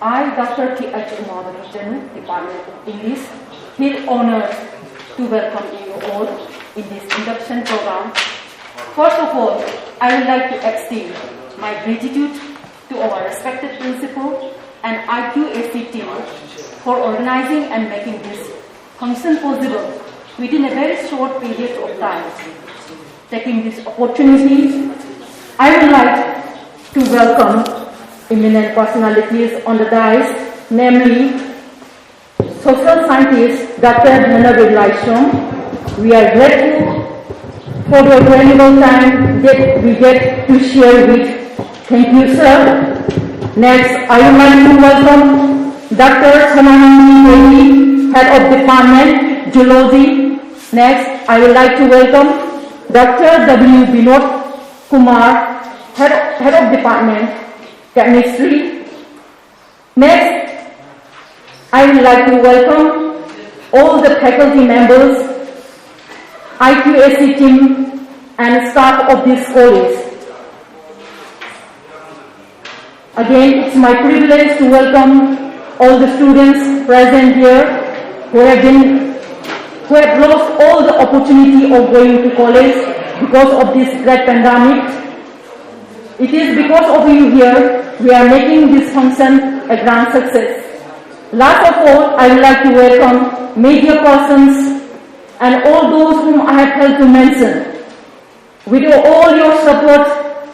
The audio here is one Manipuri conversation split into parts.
I, Dr. T.H. Umadarajan, Department of English, feel honored to welcome you all in this induction program. First of all, I would like to extend my gratitude to our respected principal and IQAC team for organizing and making this function possible within a very short period of time. Taking this opportunity, I would like to welcome eminent personalities on the dais, namely social scientist Dr. Dhanavir Laishram. We are grateful for the valuable time that we get to share with. Thank you, sir. Next, I would like to welcome Dr. Sananandi Reddy, Head of Department, Geology. Next, I would like to welcome Dr. W. Binod Kumar, Head of Department, Chemistry. Next, I would like to welcome all the faculty members, IQAC team, and staff of this college. Again, it's my privilege to welcome all the students present here who have lost all the opportunity of going to college because of this great pandemic. It is because of you here we are making this function a grand success. Last of all, I would like to welcome media persons and all those whom I have failed to mention. With all your support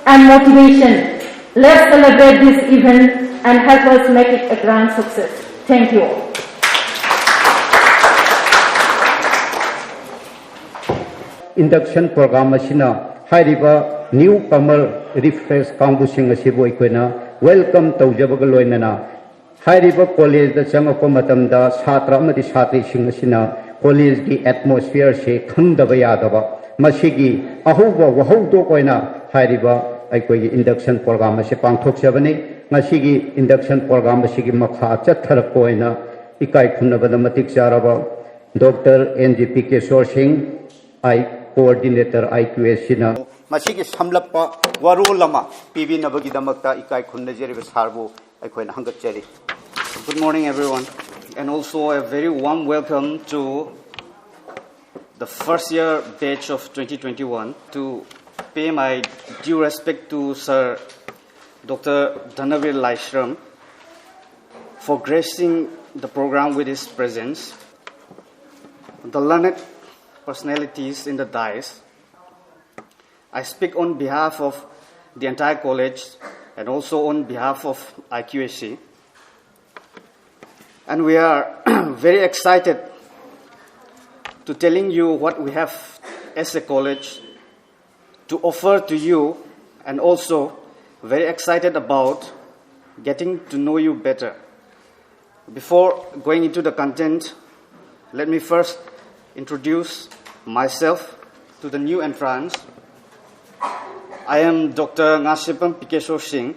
and motivation, let's celebrate this event and help us make it a grand success. Thank you all. Induction program asina hairiba newcomer refresh kangusing asibo ikoina welcome tawjabaga loinana hairiba college da changapa matamda chhatra amadi chhatri sing asina college ki atmosphere se khandaba yadaba masigi ahuba wahaudo koina hairiba aikoi induction program ase pangthok chabani ngasigi induction program asigi makha chatharak koina ikai khunabada matik charaba Dr. NGP Keshwar Singh I coordinator IQAC na masigi samlappa warulama PV nabagi damakta ikai khunajeri besarbu aikoina hangatchari. Good morning everyone, and also a very warm welcome to the first year batch of 2021 to pay my due respect to Sir Dr. Dhanavir Laishram for gracing the program with his presence. The learned personalities in the dais, I speak on behalf of the entire college and also on behalf of IQAC. And we are very excited to telling you what we have as a college to offer to you, and also very excited about getting to know you better. Before going into the content, let me first introduce myself to the new entrants. I am Dr. Ngasipam Pikeshwar Singh,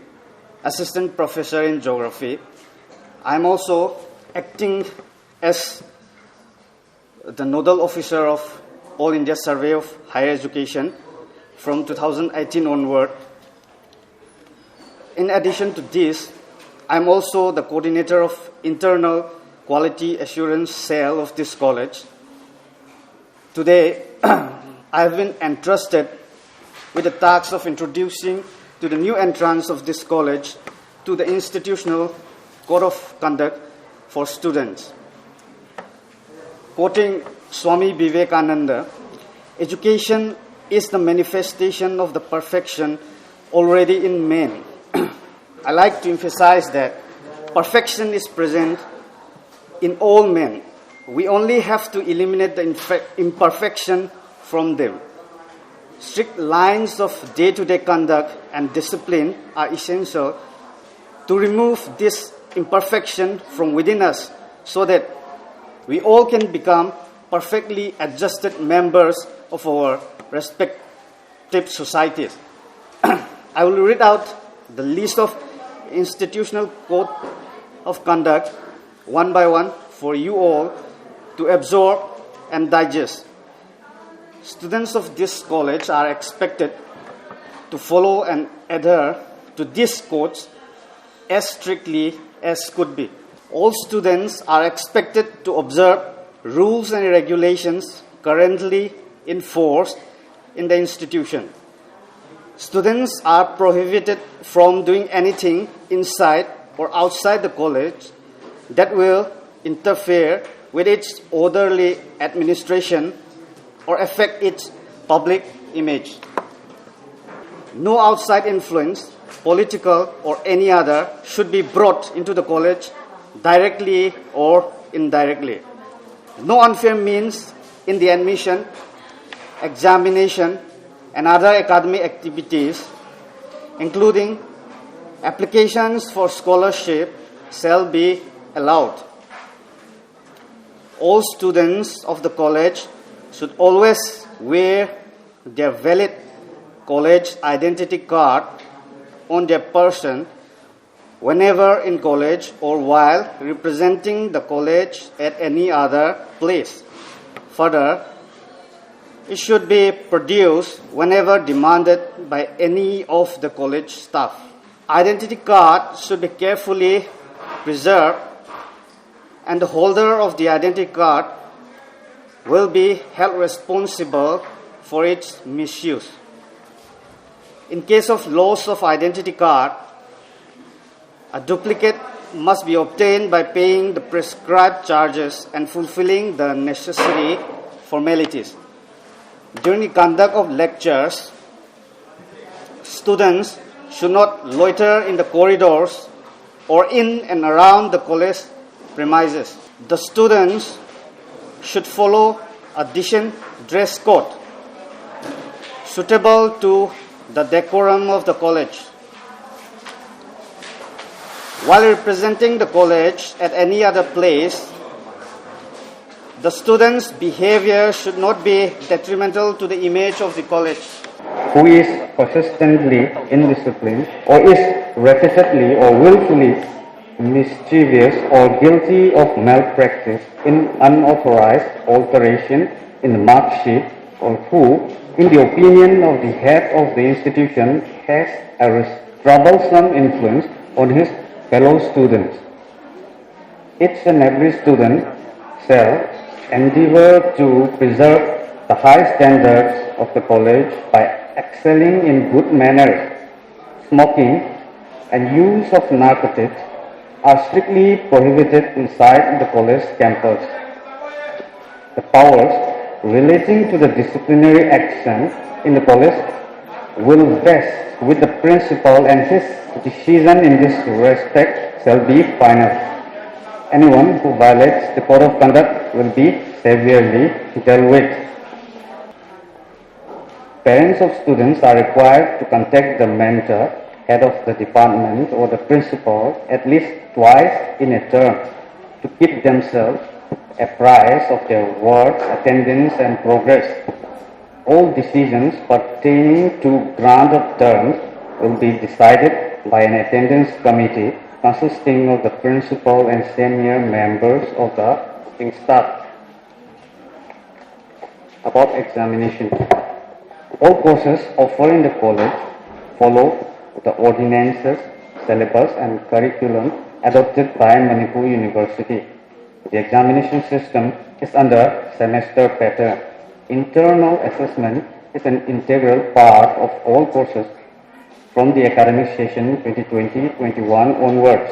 Assistant Professor in Geography. I am also acting as the Nodal Officer of All India Survey of Higher Education from 2018 onward. In addition to this, I am also the coordinator of Internal Quality Assurance Cell of this college. Today, I have been entrusted with the task of introducing to the new entrants of this college to the institutional code of conduct for students. Quoting Swami Vivekananda, education is the manifestation of the perfection already in man. I like to emphasize that perfection is present in all men. We only have to eliminate the imperfection from them. Strict lines of day-to-day conduct and discipline are essential to remove this imperfection from within us so that we all can become perfectly adjusted members of our respective societies. I will read out the list of institutional code of conduct one by one for you all to absorb and digest. Students of this college are expected to follow and adhere to these codes as strictly as could be. All students are expected to observe rules and regulations currently in force in the institution. Students are prohibited from doing anything inside or outside the college that will interfere with its orderly administration or affect its public image. No outside influence, political or any other, should be brought into the college directly or indirectly. No unfair means in the admission, examination, and other academic activities, including applications for scholarship, shall be allowed. All students of the college should always wear their valid college identity card on their person whenever in college or while representing the college at any other place. Further, it should be produced whenever demanded by any of the college staff. Identity card should be carefully preserved, and the holder of the identity card will be held responsible for its misuse. In case of loss of identity card, a duplicate must be obtained by paying the prescribed charges and fulfilling the necessary formalities. During the conduct of lectures, students should not loiter in the corridors or in and around the college premises. The students should follow a decent dress code suitable to the decorum of the college. While representing the college at any other place, the student's behavior should not be detrimental to the image of the college. Who is persistently indisciplined or is repeatedly or willfully mischievous or guilty of malpractice in unauthorized alteration in the mark sheet, or who, in the opinion of the head of the institution, has a troublesome influence on his fellow students. Each and every student shall endeavor to preserve the high standards of the college by excelling in good manners. Smoking and use of narcotics are strictly prohibited inside the college campus. The powers relating to the disciplinary action in the college will vest with the principal, and his decision in this respect shall be final. Anyone who violates the code of conduct will be severely dealt with. Parents of students are required to contact the mentor, head of the department, or the principal at least twice in a term to keep themselves apprised of their work, attendance, and progress. All decisions pertaining to grant of terms will be decided by an attendance committee consisting of the principal and senior members of the teaching staff. About examination. All courses offered in the college follow the ordinances, syllabus, and curriculum adopted by Manipur University. The examination system is under semester pattern. Internal assessment is an integral part of all courses from the academic session 2020-21 onwards.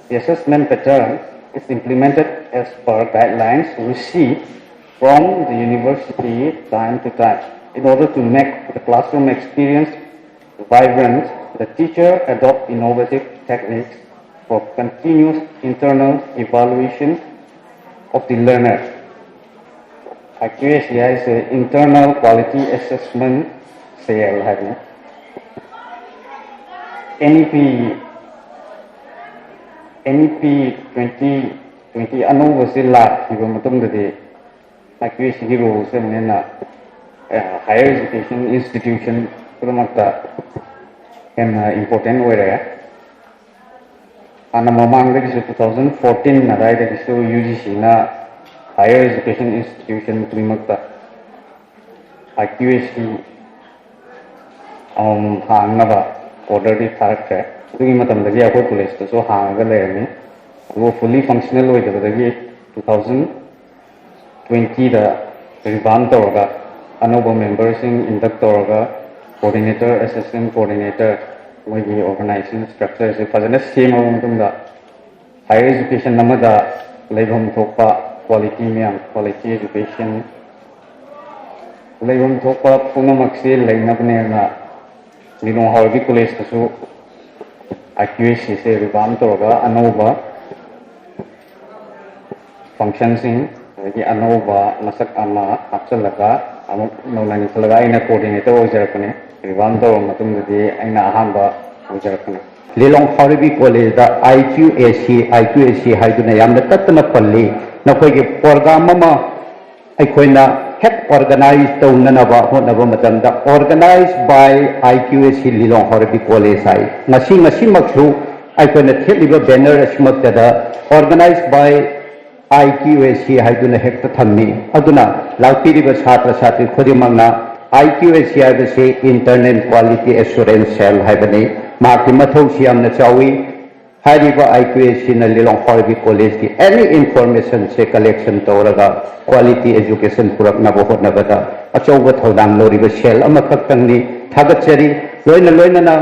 The assessment pattern is implemented as per guidelines received from the university time to time. In order to make the classroom experience vibrant, the teacher adopts innovative techniques for continuous internal evaluation of the learner. IQAC is an internal quality assessment CL hagne. NEP 2020 anova sila kiba matong dadi IQAC gi rules na higher education institution pramata can important way ana mamang da 2014 na dai da UGC na higher education institution pramata IQAC hang na ba order di tharak ꯑꯗꯨꯒꯤ ꯃꯇꯝꯗꯒꯤ ꯑꯩꯈꯣꯏ ꯀꯣꯂꯦꯖꯇꯁꯨ ꯍꯥꯡꯉꯒ ꯂꯩꯔꯝꯃꯤ ꯑꯗꯨꯕꯨ ꯐꯨꯜꯂꯤ ꯐꯪꯁꯅꯦꯜ ꯑꯣꯏꯗꯕꯗꯒꯤ 2020ꯗ ꯔꯤꯚꯥꯝ ꯇꯧꯔꯒ ꯑꯅꯧꯕ ꯃꯦꯝꯕꯔꯁꯤꯡ ꯏꯟꯗꯛ ꯇꯧꯔꯒ coordinator, assistant coordinator, मोगी organization structure से फजने सेम हो मतुंगा higher education नमदा लेगम थोपा quality में quality education लेगम थोपा पुनः मक्से लेना बने ना लिनो हार्वी कॉलेज तसु IQAC से रिवाम तोगा अनोवा function सिंह कि अनोवा मसक अमा अपचल लगा अमुक नौलानी लगा इन्हें coordinator हो जारकने रिवाम तो मतुंगदी आइना अहंबा उजरकने लिलोंग हारिबी कॉलेज दा IQAC हाइदुना यामना तत्तना पल्ली नखोइगे प्रोग्राम अमा अखोइना हेक ऑर्गेनाइज तौननबा होनबा मतंदा organize by IQAC Lilong Haoreibi college हाइ ngasi maksu अखोइना थेलिबा बैनर असमक्तदा ऑर्गेनाइज बाय IQAC हाइदुना हेक थम्मी अदुना लाउतिरिबा छात्र छात्री खुदिमंगना IQAC है इंटरनल क्वालिटी एश्योरेंस सेल है मार्की मथौसी चावी IQAC लिलोंग हारिबी कॉलेज की एनी इन्फॉर्मेशन से कलेक्शन तौरगा क्वालिटी एजुकेशन पुरकना होटनबदा अचौब थौदांग लौरिबा सेल अमखक्तंगनी थागतचरी लोइना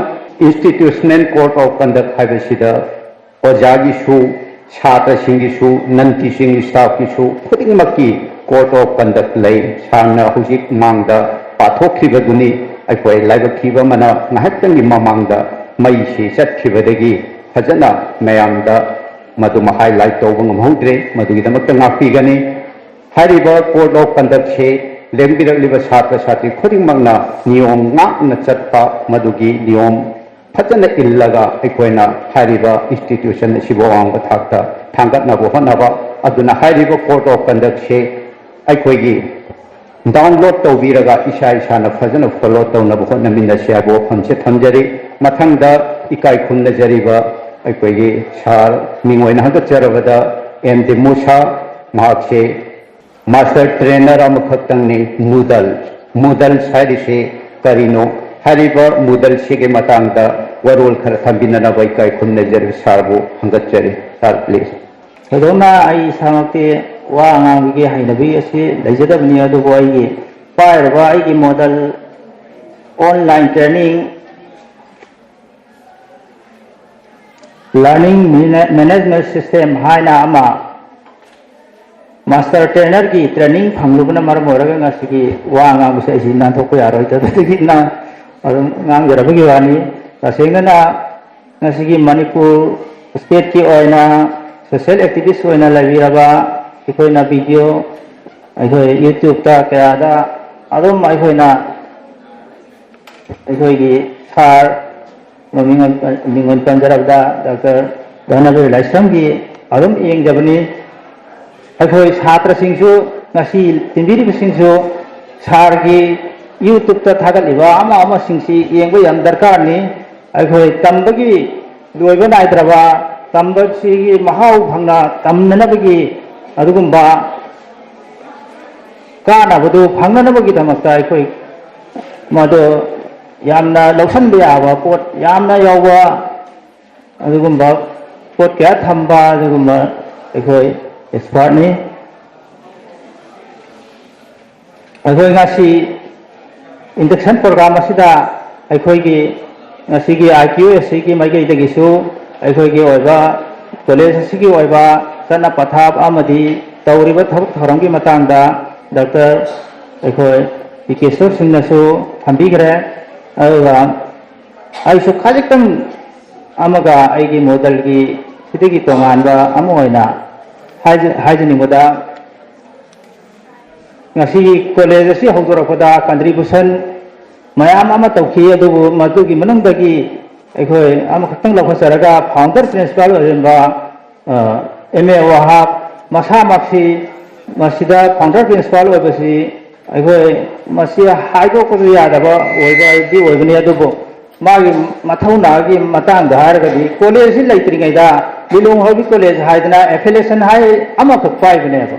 इंस्टीट्यूशनल कोड ऑफ कंडक्ट है ओजागीसु छात्रसिंगिसु नन टीचिंग स्टाफ की खुदिंगमक्की कोड ऑफ कंडक्ट लई सारना हुजिक मांगदा पाथोखिबदुनी अखोय लाइबखिबा मना ngahaktangi mamangda maisi chatkhibadagi fajana mayamda maduma highlight tawba ngamhodre madugidamakta ngapigani hariba code of conduct se lembiraliba chatra chhatri khudingmangna niyom ngakna chatpa madugi niyom fajana illaga akoina hariba institution sibo angba thakta thangatna bo honaba aduna hariba code of conduct se akoigi download तौबीरगा इसा इसाना फजन फॉलो तौनब होटनमिनसेबो हमसे थमजरी मथंगदा इकाई खुन्नजरीबा अखोइगे सार मिंगोइना हगचरबदा एमडी मूसा मार्क्से master trainer अमखक्तंगनी Moodle साइरिसे करिनो Hariba Moodle सिगे मतंगदा वरोल खर थंबिननबा इकाई खुन्नजरी सारबो हगचरी सार प्लीज हेदोना आई सामक्ते वा आंगांगी हाइनबी असे लैजदबनी अदुबो आइगे पायरबा आइगे model online training learning management system हाइना अमा मास्टर ट्रेनर की ट्रेनिंग फंगलुबना मरम ओरगा ngasi वा आंगांगसे इसी नाथोको यारोय तदगी ना ngang jarabagi wani tasengna ngasi Manipur state की ओइना सोशल एक्टिविस्ट ओइना लाइबिराबा अखोइना वीडियो अखोइ यूट्यूब ता कयादा अदम अखोइना अखोइगी सार मिंगन पंजरबदा डॉक्टर धनबीर लाइसम की अदम येंगजबनी अखोइ छात्र सिंगसु ngasi तिंबिरिब सिंगसु सार की यूट्यूब ता थागलिबा अमा सिंगसी येंगबो याम दरकार नि अखोइ तंबगी लोइबा नाइद्रबा तंबसी महाव भंगना तमनबगी अदुगुंबा कानाबदु फंगनबगी दमक्ता अखोइ मदो यामना लौसनबा याबा पोट यामना यावबा अदुगुंबा पोट क्या थंबा अदुगुंबा अखोइ एक्सपर्ट नि अखोइ ngasi इंडक्शन प्रोग्राम असिदा अखोइगी ngasi gi IQAC की माइगे दगिसु अखोइगी ओइबा कॉलेज असिगी ओइबा सना पथाप अमदी तौरिबा थबक थरंगी मतंगदा डॉक्टर अखोइ पिकेश्वर सिंहनसु थंबिगरे अगा आइसु खाजिकम अमगा आइगी मॉडल की सिदिगी तोंगानबा अमोइना हाइजनिंगदा ngasi कॉलेज असि हौदोरखदा कंट्रीब्यूशन मयाम अमा तौखि अदुबु मदुगी मनंगदगी अखोइ अमा खतंग लखसरगा फाउंडर प्रिंसिपल ओइबा एमए वाहाब मसा मक्सी मसिदा फाउंडर प्रिंसिपल ओइबसी अखोइ मसी हाइदो को यादबा ओइबा दि ओइबनी अदुबु मागी मथौनागी मतंग हारगदी कॉलेज सि लैत्रिङैदा Lilong Hibi college हाइदना affiliation high अमा खक पाइबनेबो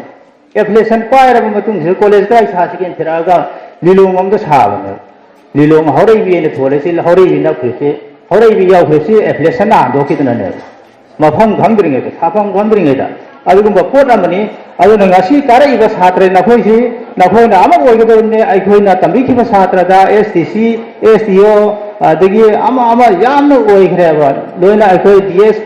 एफिलिएशन पाइरब मतुंग कॉलेज का सासिकेन थिरागा लिलोंग अमदा साबने लिलोंग हौरैबी ने थोरेसि हौरैबी न फुसे हौरैबी याउख्रेबसि एप्लिकेशन हांदोखिदनाने मफम खंद्रिङैदा थाफम खंद्रिङैदा अदुगुम्बा पोट अमनि अदुना ngasi कारैबा छात्र नखोइसि नखोइना अमा ओइगदोने अइखोइना तंबिखिबा छात्रदा STC STO अदगी अमा यामना ओइख्रेबा लोइना अइखोइ DSP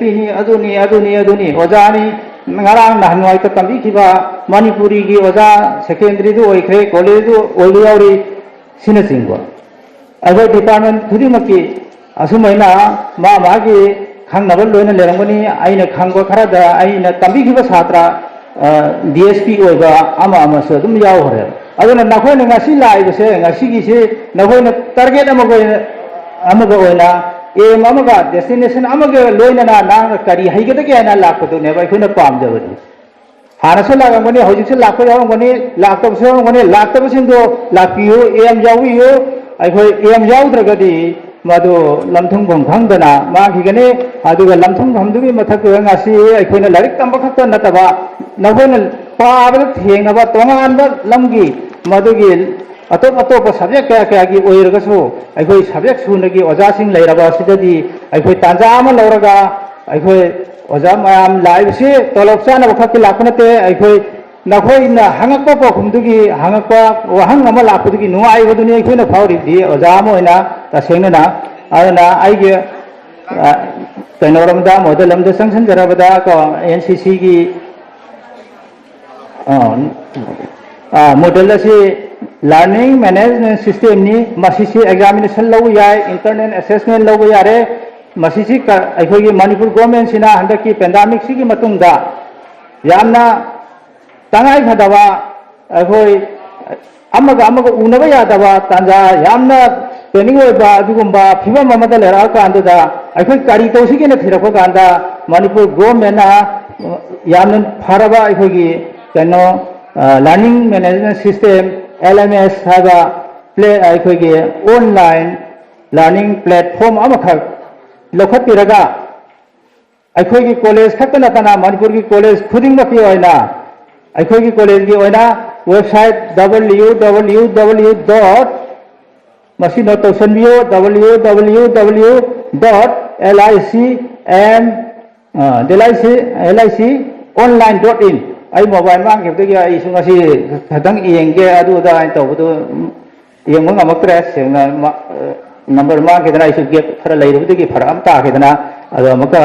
नि अदुनि ओजानि ngarang nahnwai ta tंबिखिबा मणिपुरी की ओजा सेकेंडरी दु ओइख्रे कॉलेज दु ओलियाउरि सिनसिंगबा अबो डिपार्टमेंट खुदिमकी असुमैना मागी खांगनब लोइना लेरंगनी आइना खांगबा खरादा आइना तंबिखिबा छात्र DSP ओइबा अमा अमासो दुम यावहरे अदुना नखोइना ngasi लाइबसे ngasi गिसे नखोइना टारगेट अमगा ओइना एम अमगा डेस्टिनेशन अमगा लोइना ना करी हैगदगे आइना लाखदुने बाइखोना पामजबनी हानसो लागंगनी हौजिसे लाखो यावंगनी लाखतबसे यावंगनी लाखतबसिंदो लाखियो एम यावियो अइखोइ एम यावद्रगदी मधु लमथुंगम खंगदना माखिगने अदुगा लमथुंगमदुगी मथक ngasi अइखोइना लारिक तंबा खक्त नतबा नखोइना पाबदा थेंगबा तोंगानबा लमगी मधुगी अतोप सब्जेक्ट क्या की ओइरगसु अइखोइ सब्जेक्ट सुनगी ओजासिंग लैरबा सिददी अइखोइ तांजा अमा लौरगा अइखोइ ओजा मयाम लाइबसे तोलब चाना बखकी लाखनते अइखोइ नखोइना हंगकपा पखुमदुगी हंगकपा वहंग अमा लाखुदुगी नुआइबदुनि अइखोइना फावरिदि ओजा मोइना तसेंगना अदना आइगे कैनोरमदा मोदलमदा संसन जराबदा को NCC की मॉडल से लर्निंग मैनेजमेंट सिस्टम नि मसीसी एग्जामिनेशन लो याय इंटरनल असेसमेंट लो यारे मसीसी अखोगी मणिपुर गवर्नमेंट सिना हंदकी पेंडेमिक सिगी मतुंगदा यामना तंगाई फदवा अखोई अमगा उनबा यादवा तांजा यामना ट्रेनिंग ओइबा अदुगुम्बा फिबम अमदा लेरा कांददा अखोई करी तौसिगिना थिरको कांदा मणिपुर गवर्नमेंट ना यामन फरबा अखोगी कनो लर्निंग मैनेजमेंट सिस्टम LMS हागा प्ले अखोगी ऑनलाइन लर्निंग प्लेटफॉर्म अमखक लखतिरगा अखोगी कॉलेज खतनतना मणिपुर की कॉलेज खुदिंगमकी ओइना अखोगी कॉलेज की ओइना वेबसाइट www.licm.online.in आई मोबाइल मांगेबदगी आई सुंगासी खतंग येंगे अदुदा आई तौबदो येंग मंगमक्त्रे सेंगना नंबर मांगेदना आई सुगे खरा लैरबदगी फरा अम ताखेदना अदो अमका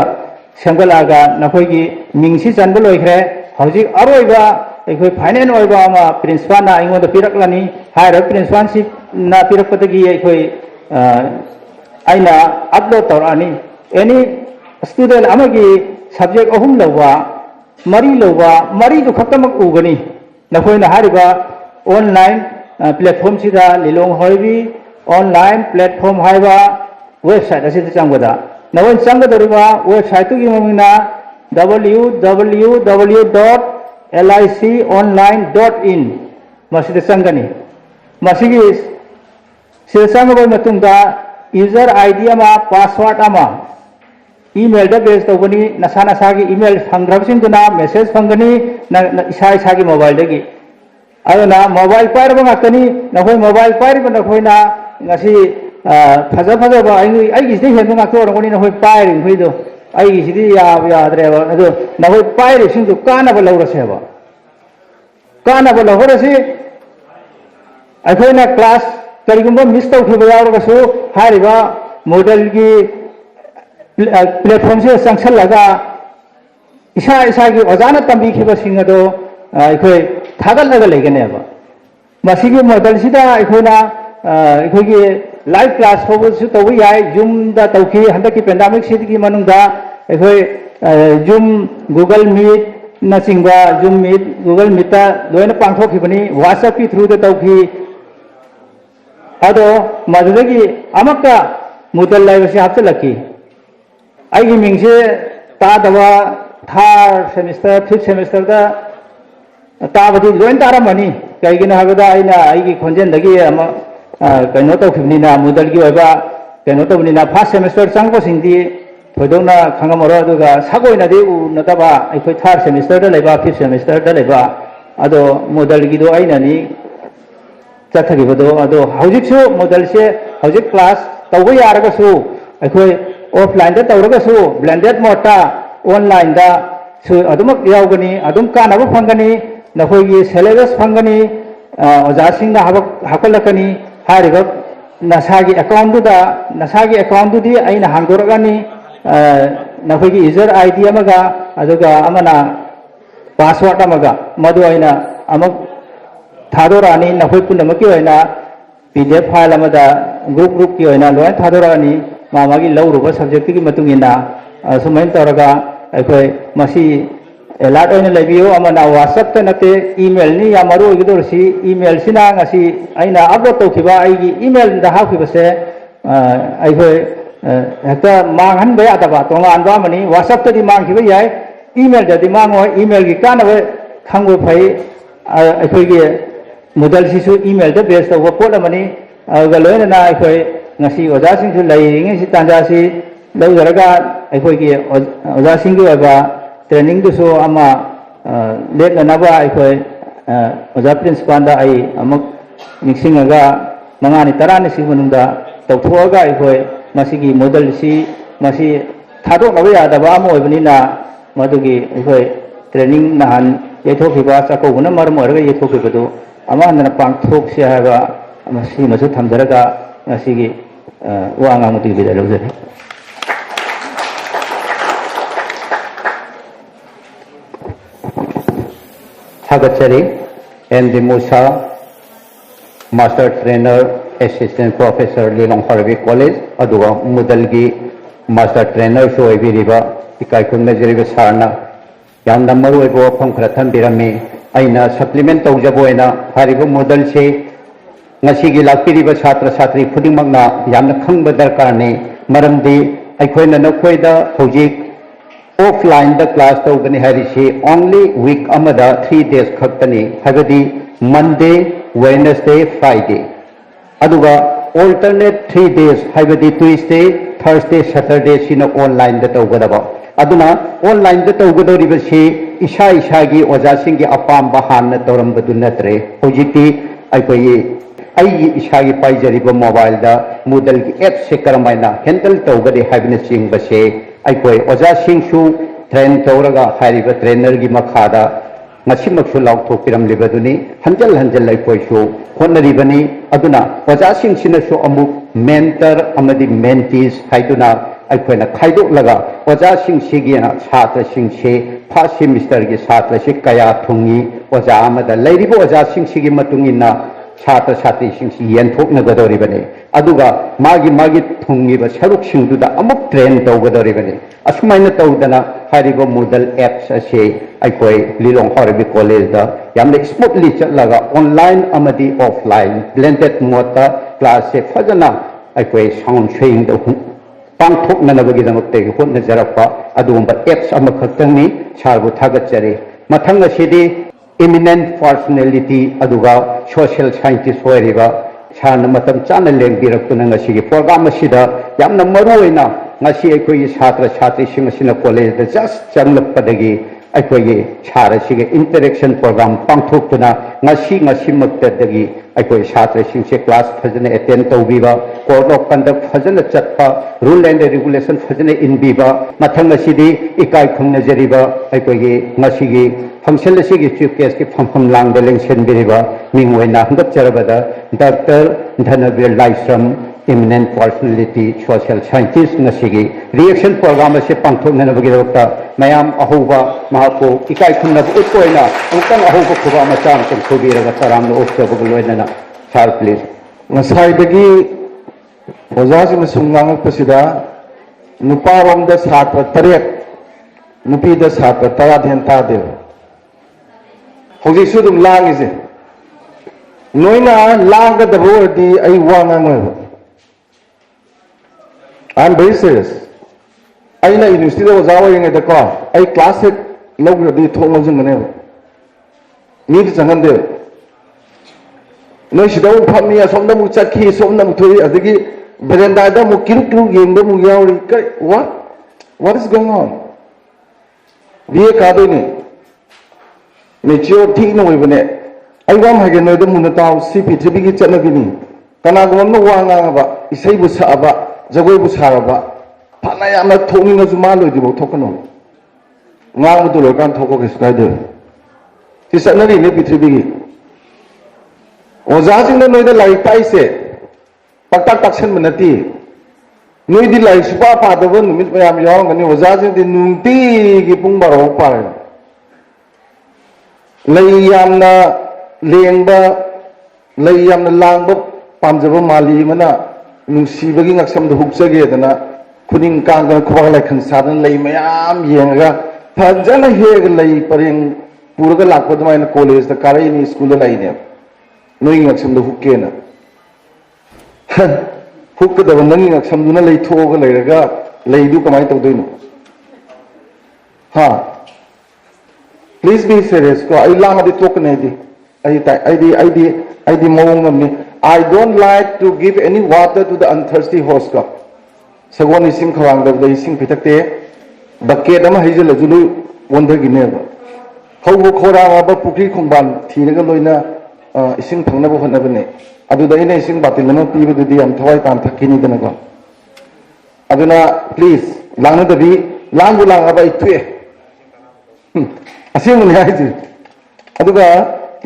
सेंगलागा नखोगी मिंगसी चनबो लोइख्रे हौजिक अरोइबा अखोई फाइनेंस ओइबा अमा प्रिंसिपल ना इंगोद पिरकलानी हायर प्रिंसिपलशिप ना पिरकपदगी अखोई आइना अपलोड तौरानी एनी स्टूडेंट अमगी सब्जेक्ट अहुम लौबा मरी लौबा मरी दु खतमक उगनी नखोइना हारिबा ऑनलाइन प्लेटफॉर्म सिदा लिलोंग होइबी ऑनलाइन प्लेटफॉर्म हाइबा वेबसाइट असिदा चंगबदा नवन चंगदरिबा वेबसाइट तुगी ममिना www.liconline.in मसिदा चंगनी मसिगी सिदा चंगबा मतुंगा यूजर आईडी अमा पासवर्ड अमा ईमेल बेस तौबनी नसा नसा की ईमेल फंग्रबसिंगना मेसेज फंगनी इसा इसा की मोबाइल दगी अदना मोबाइल पाइरबा ngakani नखोय मोबाइल पाइरबा नखोयना ngasi फजा फजा बा आई गिसि हेन ngakto रंगनी नखोय पाइरिं फैदो आई गिसि या याद्रेबा अदो नखोय पाइरिसिंग दु कानाबा लौरसेबा कानाबा लौरसे अखोयना क्लास करिगुम्बा मिस तौखिबा यावरगसु हारिबा मॉडल की प्लेटफॉर्म से संगसल लगा इसा इसा की ओजाना तंबी खिबा सिंगदो अखोय थागल लगा लेगनेबा मसिगी मॉडल सिदा अखोयना अखोगी लाइव क्लास होबसु तौबी याय जूम दा तौखी हंदकी पेंडेमिक सिदगी मनुंगा अखोय जूम गूगल मीट नसिंगा जूम मीट गूगल मीटा लोयना पांथोखिबनी व्हाट्सएप की थ्रू दा तौखी अदो मददगी अमक्का मुदल लाइबसे हापचलकी आई मिंगसे तादवा थर्ड सेमिस्टर फिफ्थ सेमिस्टर दा ताबदी लोइन तारमनी कईगिनो हाबदा आइना आइगी खोंजेनदगी अमा कनो तौखिबनिना मुदलगी ओइबा कनो तौबनिना फर्स्ट सेमिस्टर चंगबो सिंदी थोदोना खंगमरो अदुगा सागोइनादि उनतबा अखोय थर्ड सेमिस्टर दा लेबा फिफ्थ सेमिस्टर दा लेबा अदो मुदलगी दो आइनानी चथगिबदो अदो हौजिकसु मुदल से हौजिक क्लास तौबो यारगसु अखोय ऑफलाइन दा तौरगसु ब्लेंडेड मोडता ऑनलाइन दा सु अदुमक यावगनी अदुम कानाबो फंगनी नखोगी सिलेबस फंगनी ओजासिंग दा हाकलकनी हारिबा नसागी अकाउंट दुदा नसागी अकाउंट दुदी आइना हांगदोरगानी नखोगी यूजर आईडी अमगा अदुगा अमना पासवर्ड अमगा मदु आइना अमक थादोरानी नखोई पुनमकी ओइना PDF फाइल अमदा ग्रुप की ओइना लोय थादोरानी मामागी लौरुबा सब्जेक्ट की मतुंगिना सुमैन तौरगा अखोई मसी एलार्ट ओइना लेबियो अमना WhatsApp ते नते ईमेल नि या मरु ओगिदोरसी ईमेल सिना ngasi aina upload tawkiba aigi email da hakibase akhoi hata manghan ba yadaba tongan ba mani WhatsApp te di mangkiba yai email da di mangoi email gi kana ba khangwe phai akhoi gi model sisu email da base tawa pot amani ga loina na akhoi ngasi oja sing su lai ngi si tanja si lau jaraga akhoi gi oja sing gi ba training du so ama let na ba akhoi oja principal da ai amak निसिंगा मंगानी तरानी सी मनुंदा तौथोगा अखोय मसिगी मॉडल सी मसी थादोकबा यादबा अमा ओइबनिना मदुगी अखोय ट्रेनिंग नहान येथोखिबा चाकौबना मरम ओरगा येथोखिबदु अमा हनना पांथोकसे हाबा मसी मसु थमजरगा मसिगी वांगा मुति बिदा लौजरे थागतचरी ND Musa Master Trainer Assistant Professor Lilong Harvey College aduga mudalgi Master Trainer so ibiriba ikai kunna jeriba sarna yamna maru ebo pham khara thambirami aina supplement tawjaboina haribo model se ngasi gi lakpiriba chhatra chhatri khudingmakna yamna khangba darkar ne maramdi aikoina nakhoida hojik offline the class tawgani harisi only week amada 3 days khaktani habadi Monday Wednesday, Friday. Aduga alternate 3 days, habadi Tuesday, Thursday, Saturday sina online da tawgadaba. Aduna online da tawgadoriba si isa gi oja singi apam bahan na tawrambadu natre. Hojiti aikoi ai isa gi paijariba mobile da Moodle gi app se karamaina handle tawgadi habina sing base aikoi oja sing su train tawraga hariba trainer gi makhada ngasimaksu laukthokpiram libaduni hanjal laikhoisu honnaribani aduna oja singsinashu amuk mentor amadi mentees haiduna aikhoina khaidok oja singsigina chhatra singse first semester gi chhatra se kaya thungi oja amada lairibo oja singsigi matungina chhatra chhatri singsi yenthokna gadoribani aduga magi thungiba saruk singduda amuk train tawgadoribani asmaina tawdana haribo Moodle apps ase aikoi Lilong Harvey College da yamna smoothly chatlaga online amadi offline blended mode class se fajana aikoi sound showing da pangthok nanabagi damakte honna jarapa adumba apps amakhaktangni sarbu thagatjare mathang asidi eminent personality aduga social scientist hoiriba sarna matam chana lengbirakuna ngasigi program asida yamna maruina ngasi aikoi chhatra chhatri sing asina college da just changlappadagi aikoi chhara siga interaction program pangthokuna ngasi maktadagi aikoi chhatra sing se class phajana attend tawbiba code of conduct phajana chatpa rule and regulation phajana inbiba mathang asidi ikai khumna jariba aikoi ngasi function asigi chief guest ki pham lang da lengsen biriba mingwaina hangat charabada Dr. Dhanavir Laisram eminent personality social scientist nasigi reaction program se pangthok nanabagi dokta mayam ahuba mahako ikai khunna utkoina amkang ahuba khuba macham tum khubiraga taram no oktabu loinana sir please ngasai dagi ojaji masungang pasida nuparom da satra tarek nupi da satra tara den ta de hoji sudum langise noina lang da bordi ai wanga ngoy I'm very serious. I na university da wazawa yang ada ko. I class it log di thong mo jeng ne. Ni di jangan de. Noi sidau pham ni somna mu chakhi somna mu thoi adigi berenda da mu kiru yeng da mu yauri kai what is going on? Biye ka do ni. Me chio thik no bane. Ai wam ha ge no da mu na taw CP3 gi chana gi ni. Kana go no wa nga ba isai bu sa ba Jagoi बुसारबा फना यामना थोकनिंगसु मा लोइदिबो थोकनो ngang tu kan thoko ke skai ti sanari ne pithribi gi oja jing noi da lai pai se paktak taksen manati noi di lai supa pa da bon mit mayam yong ngani oja jing di nungti gi pung baro pa lai yam na lengba lai yam na langba pamjaba mali mana nungsi bagi ngaksam da hukjage dana kuning kang ga khwa lai khan sadan lai mayam yenga फजन हेग लई परिंग पूरग लाखपद माइन कॉलेज द कारई नि स्कूल लाई ने नोई ngaksom द हुके ना हुक द नंगी ngaksom दुना लई थोग लैरगा लैदु कमाय तौदोइनो हां प्लीज बी सीरियस को आई लामा दि टोक ने दि आई दी मोंग नमनी I don't like to give any water to the unthirsty होस्ट का सगोन इसिंग खवांग द इसिंग पिथकते बकेट अमा हैजल जुलु वंदगिनेबा खौबो खोराबा पुखरी खोंबान थीरगा लोइना इसिंग फंगनाबो हनबने अदुदा इने इसिंग बातिल न पीबदुदि हम थवाई तान थकिनी दनगा अदुना प्लीज लांगदबी लांगु लांगाबा इथुए असिंग ने हाइजि अदुगा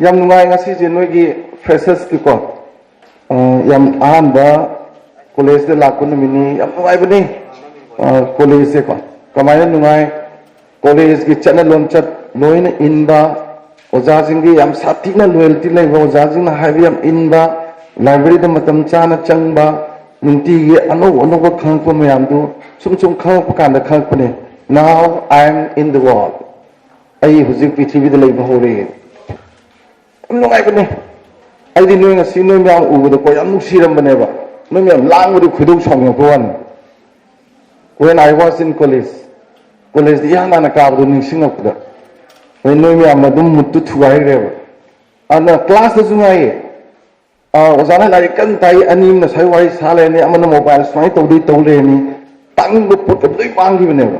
याम नुंगाय ngasi je noigi freshers ki ko yam ahanba college de lakun mini yam nuai bani college se ko कमायन नुंगाय कॉलेज की चैनल लॉन्चर लोइन इनबा ओजाजिंगी यम साथीना लॉयल्टी लेबा ओजाजिंग हाइबियम इनबा लाइब्रेरी द मतम चाना चंगबा निंती ये अनो अनो को खंगप मयाम दु सुम सुम खंगप कांदा खंगपने now I am in the world आई हुजिक पृथ्वी द लेबा होरे नुंगाय बने आई दि नोय ngasi नोय मयाम उबद को यम नुसिरम बनेबा नोय मयाम लांगबदु खुदौ संग कोन when I was in college di yana na ka bu ning sing up da when no mi amadum mutu thuai re ana class da sungai ozana lai kan tai anim na sai wai sa le ne amana mobile swai to dei to le ni tang bu put ka dei pang gi ne ba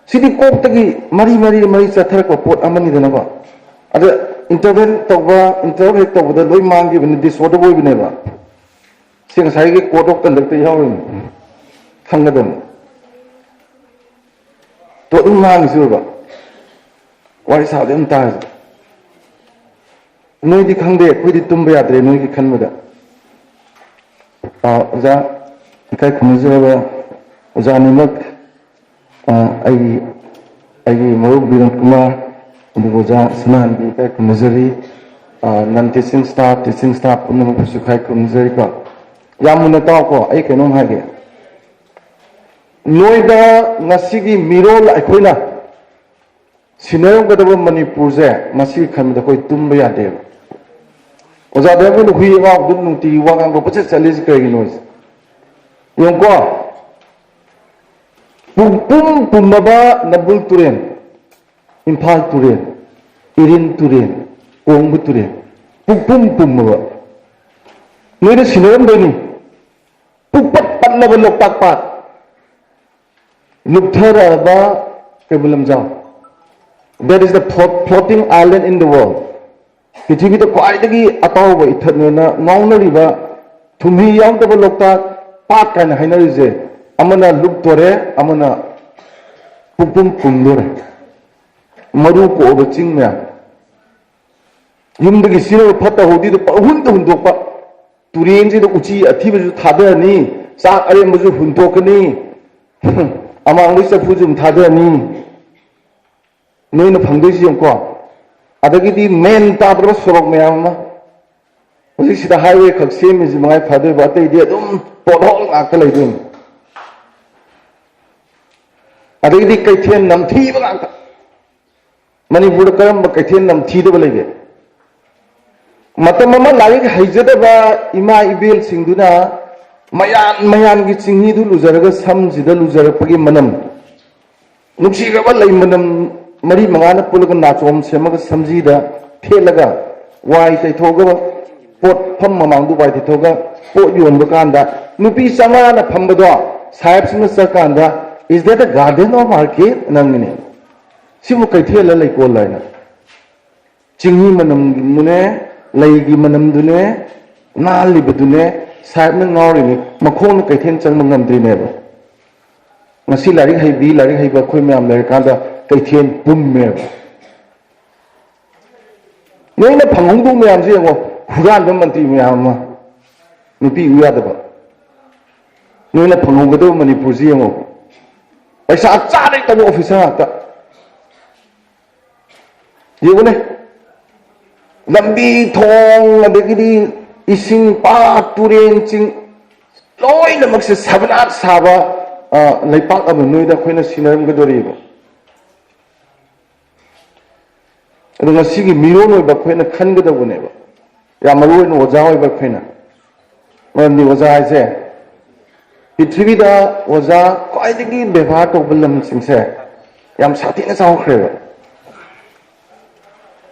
sidi kop ta gi mari chathar ko pot amani da na ba ada intervene to da loi mang gi ne disorder boy ne ba sing sai gi ko dok kan dak te yaw ni khanggadam to dum mang zuba wari sa dem ta noi di khangde khoi di tumba yadre noi ki khanmada oza kai khumjaba oza ni mak ai mo biran kumar ndi oza sanan di kai khumjari nan teaching staff unna mo su kai khumjari ka yamuna ta ko ai kenom hage नोइदा ngasi mirol aikoina sinayong kadaba manipur je ngasi khamda koi tumba ya de oja de bu hui wa dum nungti wa gang ko pache chalis kai gi noise yong ko pum baba nabul turen imphal turen irin turen kongbu turen pum baba noida sinayong de ni pupat patla lok tak pat Lukthara Kebulamja. That is the floating island in the world. Pithibhi to kwaidagi ataw ba ithanna ngawna riba thumhi yawdaba lokta pat kana hainarize amana luktore amana pumdore maru ko ba chingna yumdagi sino phatta hodi to hundokpa turenji to uchi athiba ju thadani sa are maju hundokani amang lisa fujum thadani noina phangdoi si ko adagi di main tabro sorok mayam ma usi sida highway khak sem is mangai phadoi ba tai di adum podhol akta leidin adagi di kaithian namthi ba akta mani bud karam ba kaithian namthi de lege matam ma lagi haijada ba ima ibel singduna mayan gi chingni du luzaraga samjida luzarakpagi manam nuksi ga lei manam mari mangana pulaga nachom semaga samjida thelaga wai tai thoga pot pham mamang du wai tai thoga po yon ba kanda nupi sanga na phambado sahib sing sakanda is that a garden or market nangni simu kai thela lei ko laina chingni manam mune lei gi manam dune nali bedune sahib na ngori ni makhong kai then chang mangam dri ne ba ngasi larik hai ba khoi myam lai ka da kai thien pum me noi na phangong du myam ji ngo huran ba mantri myam ma nupi uya da ba noi na phangong ba do manipur ji ngo paisa cha dai ta officer ta yewu ne lambi thong adagidi ising pa turen ching loi na magse sabna saba leipak am noi da khoina sinaram gadori ba adunga sigi miro noi ba khoina khan gada bune ba ya maru no oja oi ba khoina man ni oja aise prithvi da oja koi digi bevhar to bulam sing se yam sathi na saw khre ba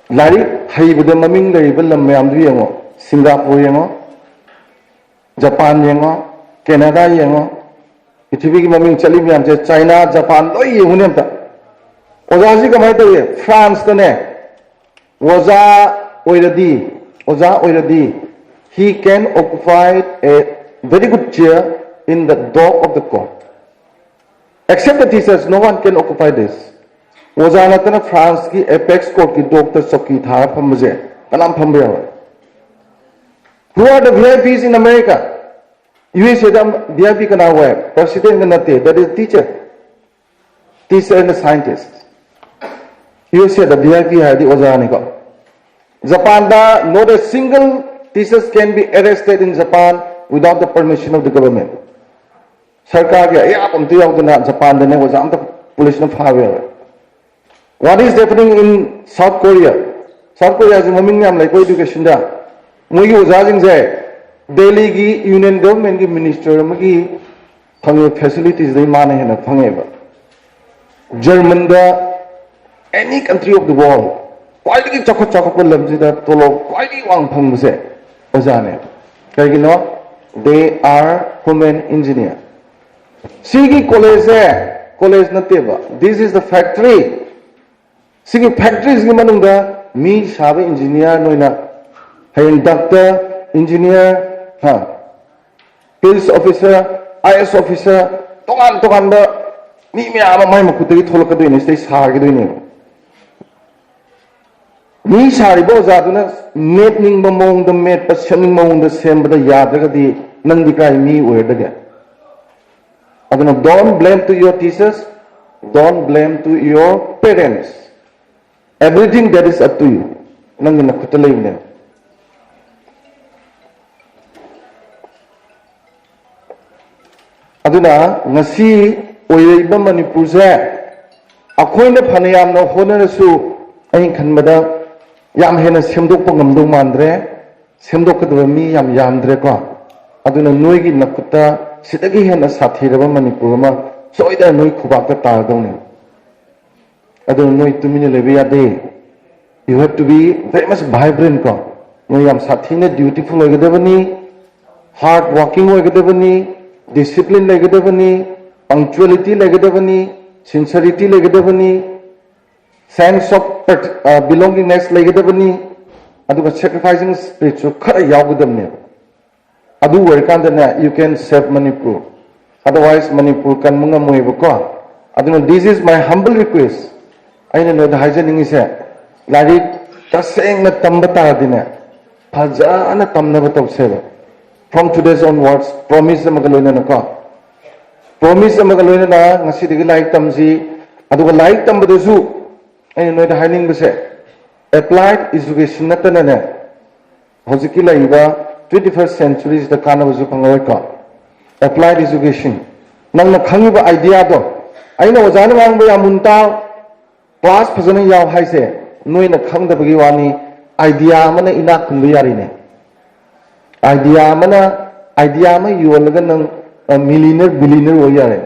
lari hai bada maming lai bulam mayam du yengo Singapore yengo Japan yengo Canada yengo prithvi ki maming chali myam je China Japan loi yengu ne ta oja ji kamai to ye France to ne oja oiradi he can occupy a very good chair in the dock of the court except the teachers no one can occupy this oja na tana France ki apex court ki dock ta chokki thar pham je kanam pham ya who are the VIPs in America USA da VIP kana wa president na te that is teacher and the scientist USA da VIP hai di oja ni ko Japan da not a single teachers can be arrested in Japan without the permission of the government sarkar ya ya pam tu yaw na Japan da ne oja am ta police na phawe what is happening in South Korea ji maming nyam lai ko education da moi gi oja jing je Delhi gi union government gi minister ma gi phange facilities dai mane hena phange ba German da any country of the world quality chakot lamji da tolo quality wang phang se oja ne kai gi no they are human engineer sigi college na te ba this is the factory sigi factories gi manung da mi sabe engineer noina hain doctor engineer police officer IS officer tokan da mi me ama mai makutagi tholok do ne stay sar gi do ne mi sari bo za duna net ning ba mong da met pa shaning mong da sem ba da ya da di nang di kai mi we da ga aduna don't blame to your teachers don't blame to your parents everything that is up to you nang na kutalay ne aduna ngasi oireba manipur se akhoina phanayam no honara su ai khanbada yam hena semdok pangam mandre semdok kadwa mi yam yamdre ko aduna noi gi nakuta sidagi hena sathiraba manipur ma soida noi khubak ta tar dong ne aduna noi tumine lebe ya de you have to be very much vibrant ko noi yam sathine dutiful hoigadabani hard working hoigadabani discipline legadabani punctuality legadabani sincerity legadabani sense of belongingness legadabani aduga sacrificing spirit so khara yagadabne adu werkanda na you can save Manipur otherwise Manipur kan munga moiba ko aduna this is my humble request aina no da haijaning is lari taseng na tambata dina phajana tamna ba tawseba from today's onwards promise magaloina na ko promise magaloina na ngasi digi like tamji aduga like tambadu su ai no da hining bese applied education natana na hojiki laiba 21st century is the kana buju pangai ko applied education nang na khangiba idea do aina ojana mang ba yamunta class phajana yaw haise noi na khangda bagi wani idea mana ina kundu yari ne idea ma yolaga nang millionaire wo yare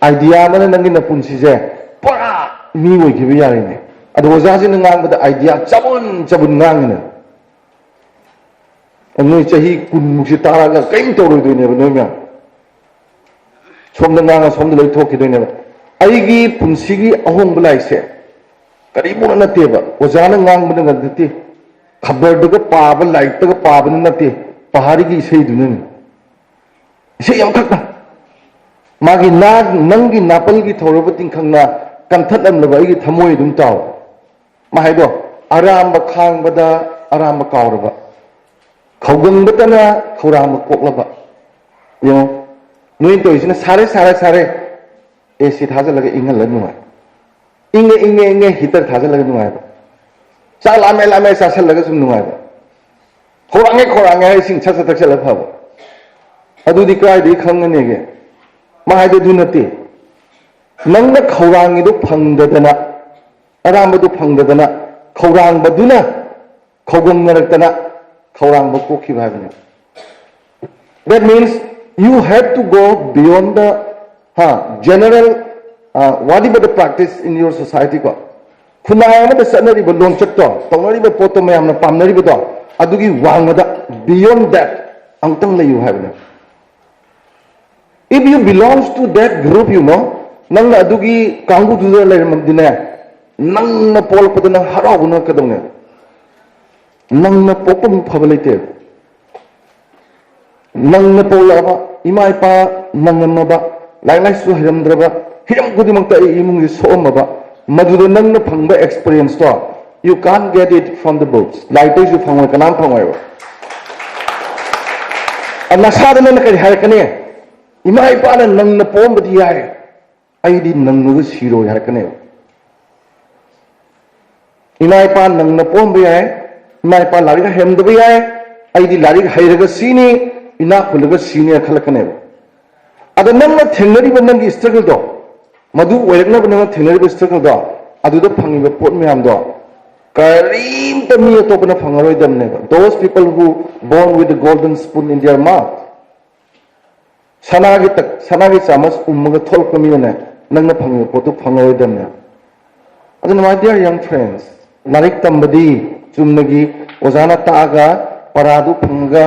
idea mana nang na punsi je pora mi wo gibi yare ne adu oja ji nang ba idea chabun ngang ne noi chahi kun muksi tara ga kaim to ro do ne noi ma som nang nga som loi thok ki do ne ai gi punsi gi ahong bulai se kari bu na te ba oja nang ngang ba nang diti khabar du ga pa ba like ta ga pa ba na te pahari ki isai dunun isai yam khakna magi nangi napal gi thoraba tingkhangna kanthatam laba igi thamoi dum taw ma haido aramba khangbada aramba kawraba khawgang batana khawrama koklaba yo noi to isina sare AC thajalaga ingal lanunga inge heater thajalaga nunga sa lame sa salaga sum nunga khorange sing chasa taksala phaba adudi kai di khangane ge ma haido dunati nangna khawrangi do phangdadana aramba do phangdadana khawrang baduna khawgang naraktana khawrang ba kokhi bhabne. That means you have to go beyond the general whatever the practice in your society ko khunai ma da sanari ba long chat to tonari ba poto mayam na pamnari ba to adugi wangada beyond that angtang la you have na. If you belongs to that group, you know, nang na adugi kangu tu la dina nang na pol pa na haraw na kadang na nang na popong phabalite nang na pola ba imai pa nang na ba lai su hiram draba hiram gudi mangta imung so ma ba madu nang na phangba experience to you can't get it from the books like this you phangwa kanam phangwa anna sadana na kai har kane imai pa na nang na pom badi ai ai di nang nu siro har kane imai pa nang na pom bi ai imai pa lari hem de bi ai ai di lari hairaga sini ina khulaga sini khalakane ada nang na thenari ba nang gi struggle do madu oirakna ba nang thenari ba struggle do adu da phangi ba pot me am do karim ta mi to ba na phangaroi dam ne those people who born with the golden spoon in their mouth sanagi chamas ummaga thol ko mi ne nang na phangi pot to phangaroi dam ne adu my dear young friends larik tambadi chumnagi ozana taaga paradu phanga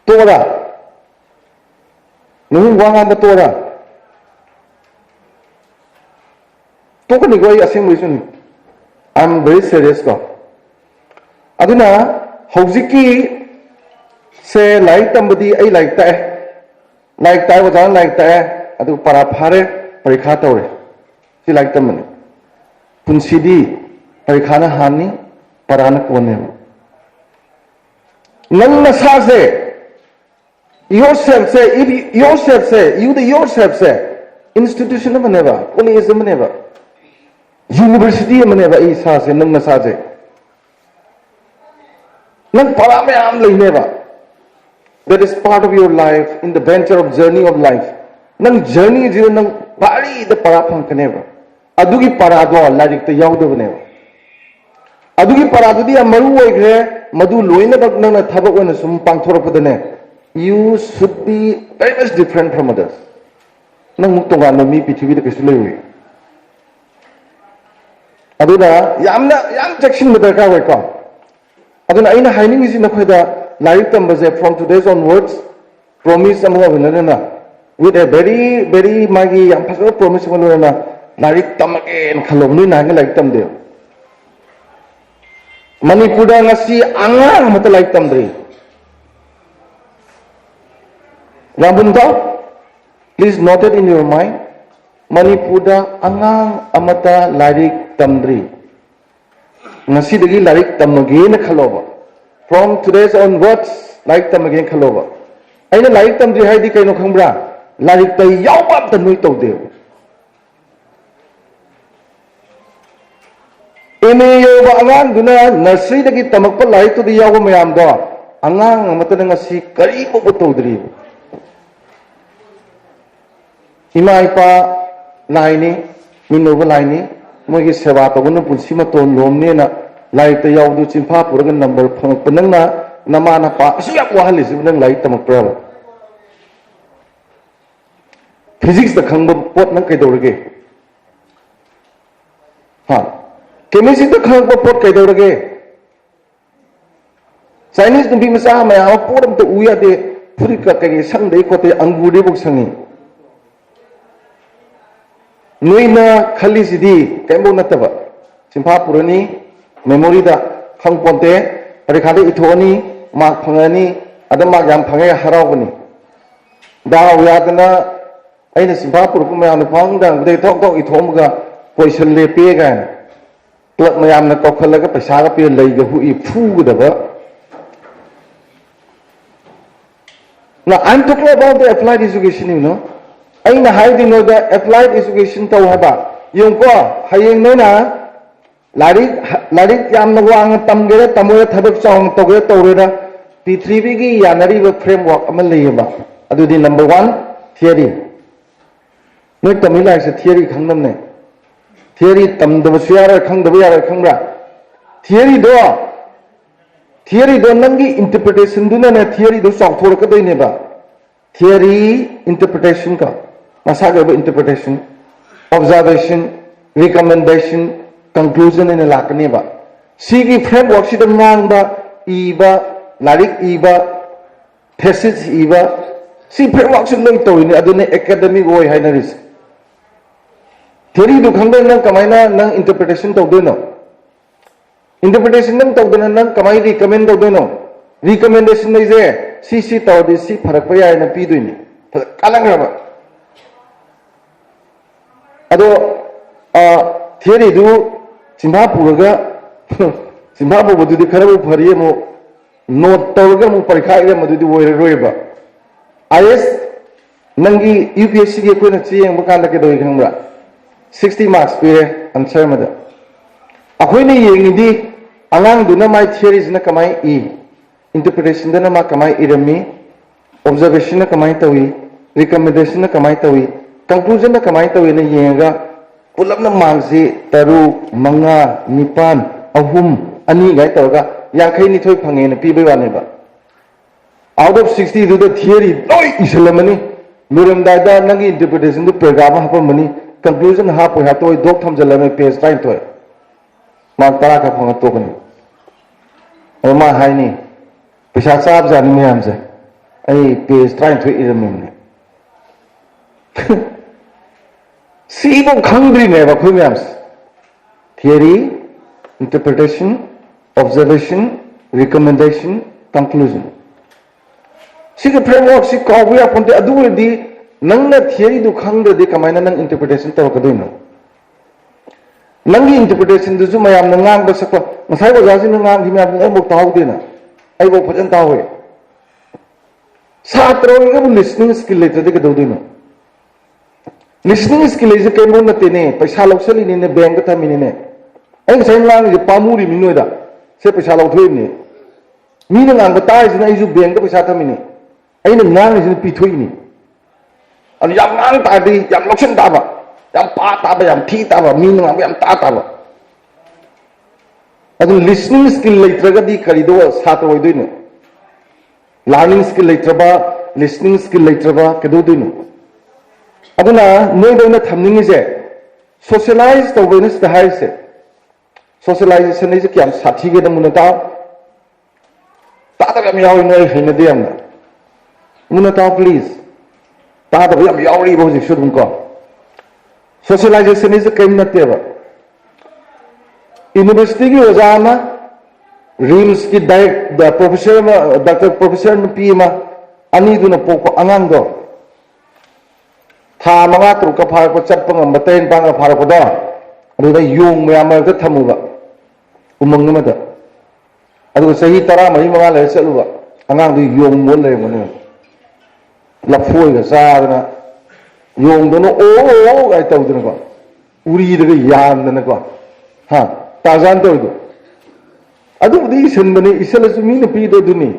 tora nung wanga da tora to ko ni goi asing reason I'm very serious ko aduna hojiki se lai tambadi ai lai ta wa jan lai ta adu para phare parikha tore si lai tamne punsidi parikha na hani parana kone nang na sa se yourself say institution of never college of never university of never isa se nang na sa se nang para me am lai never that is part of your life in the venture of journey of life nang journey zero nang bari the para phang never adugi para do logic to yaw do never adugi para do dia maru oi gre madu loina bak nang na thabak ona sum pang thorap ne you should be very much different from others nang muktonga no mi pithibi de kesu lewi aduna yam section me darkar wai ko aduna aina haining is na khoida life tambaze from today's onwards promise amwa binana with a very magi yam phaso promise banana larik tamaken khalomni na ga like tamde manipura ngasi anga mata like tamdre Rambunda, please note it in your mind. Manipura angang amata larik tamdri. Nasidagi larik tamagin khaloba. From today's onwards, larik tamagin khaloba. Aina larik tamdri hai di kaino khambra. Larik tay yawab tanui tawde. Ine yoba angang duna nursery dagi tamakpa larik to di yawa mayam do. Angang amata ngasi kari po tawdri. Ima ipa laini minuba laini mogi seva to gunu punsi ma ton lomne na lai te yaw du chimpa puragan number phang panang na nama na pa asu yak wahali sibnang lai tamak pra physics da khangba pot nang kai dorage ha chemistry da khangba pot kai dorage Chinese numbi masa ma ya poram to uya de purika kai sang dei ko te anguri buk sangi Nuina khali sidi kembo nataba Simpapurani memory da khang ponte arikhade ithoni mark फंगनी अद मार्क याम फंगे हरावनी दाव यादना अने सिंगापुर को मैं फाउंड दे थोक इथोमगा पोजिशन ले पेगा क्लब मैम कौखल पैसा पे लेगा हुई फूगदब Now I'm talking about the applied education, you know. I hiding know the applied education to haba. Yung ko hayeng no na larik yam na wang tamgere tamoy thabak chong togere tawrena P3B gi yanari ba framework amal leyba. Adu di number 1 theory. Noi tamila is theory khangnam ne. Theory tamdaba suyara khangdaba yara khangra. Theory do nangi interpretation do na theory do software ka doi neba. Theory interpretation ka. Masaga ba interpretation, observation, recommendation, conclusion in la ka neba. Sigi framework si dang nang ba iba, larik iba, thesis iba. Si framework si loi to ni adu ne academic way hai na ris. Theory do khangda nang kamay na nang interpretation to do no. Interpretation nang tawdana nang kamay recommend tawdano recommendation na ise si tawdi si pharak pa yai na pidoini kalang raba ado theory du Singapore bodu di kharabu phari mo note tawga mo parikha ga madu di woire roiba IS nangi UPSC ge koina chiyeng ba kan da ke doi khangba 60 marks pire answer mada akhoi ni yengi di angang duna mai theories na kamai e interpretation dana ma kamai irami observation na kamai tawi recommendation na kamai tawi conclusion na kamai tawi na yenga pulap na mangsi taru manga nipan ahum ani gai tawga yankhai ni thoi phange na pi bai wa ne ba out of 60 do the theory loi islamani luram da da nangi interpretation du program ha pa mani conclusion ha po ha toy dok thamjalame page time toy mark तरा का फंग तो कनी और मा हाई नी पैसा साहब जानी में हमसे आई पेज ट्राइंग टू इरमिन ने सी वो खंगरी ने बखुई में हमसे theory interpretation observation recommendation conclusion सी के फ्रेमवर्क सी कॉवी अपने अदूर दी नंग ना थियरी दु खंग दे कमाइना नंग इंटरप्रिटेशन तो कदोई नो नंगी इंटरप्रिटेशन दुजु मयाम न ngang ba sakwa ngasai ba jaji न ngang gi myaam ai bok taw de na ai bok phajan taw we satro ga listening skill le de ga do de no listening skill is ke mo na te ne paisa loksali ni ne bank ta mi ne ai ngasai ngang gi pamuri mi no da se paisa lok thoi ni mi na ngang ba tai ji na ai ju bank ta paisa ta mi ni ai na ngang ji pi thoi ni an yam ngang ta di yam loksan ta ba yam pa ta ba yam thi ta ba min ngam yam ta ta ba adu listening skill leitraga di karido sat oi doino learning skill leitraba listening skill leitraba kedo doino aduna noi doina thamning je socialize to business the high se socialization is kyam sathi ge da munata ta ta yam yawi noi hina de yam munata please ta ta yam yawi bo ji shudun ko socialization is a kind of thing. University की वजह में RIMS की डायरेक्ट प्रोफेसर में डॉक्टर प्रोफेसर में पी में अनी दुना पोको अंगांग दो था मंगा तुर का फार को चप्पल में बतेन पांग का फार को दो अरे यूं में आमर तो थमुगा उमंग में तो अरे सही तरह मही मंगा ले चलूगा अंगांग दो यूं मोल ले मने लफोई का सार ना यूं दोनों ओ ऐसा उधर को उरी इधर यान दने को हाँ ताजान तो इधर अदु दी इसन इसल सुमी ने पी दो दुनी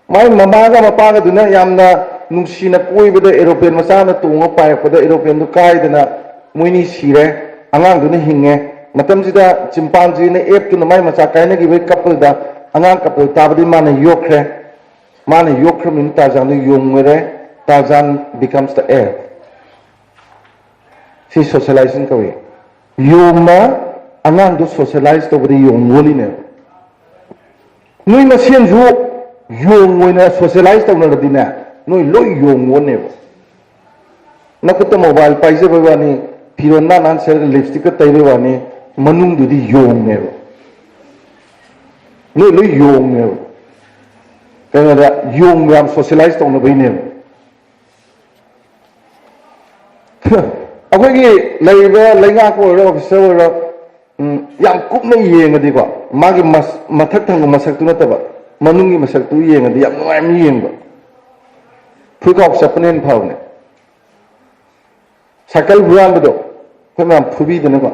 माय ममागा मपागा दुना यामना नुसीना कोई बदे एरोप्लेन मसाना तोंगा पाय पदे एरोप्लेन दु काय दना मुइनी सिरे अंगांग दुने हिंगे मतम जिदा चिंपांजी ने एप तुना माय मचा कायने की वे कपल दा अंगांग कपल ताबदी माने योखरे मिन ताजान दु योंगरे ताजान becomes the air सी सोशलाइजेशन कवे योंगमा अंगांग दु सोशलाइज तो बदे योंगोली ने नोई मसेन जो योंग ओइना सोशलाइज तो नरदिना नोई लोई योंग वने नकुत मोबाइल पाइजे बवानी फिरोना नान सेर लिपस्टिक तैबे वानी मनुंग दुदी योंग ने नोई लोई योंग ने कहीं योग मैम सोशलाइज तौनबने अखोगी लेगा को ऑफिसर याम कुपना येंगदीको मागी मथक थंग मसक्तु नतबा मनुंगी मसक्तु येंगदी याम नुआम येंगबा फुकाउ सपनेन फावने साइकिल हुआंबदो खमा फुबी दनबा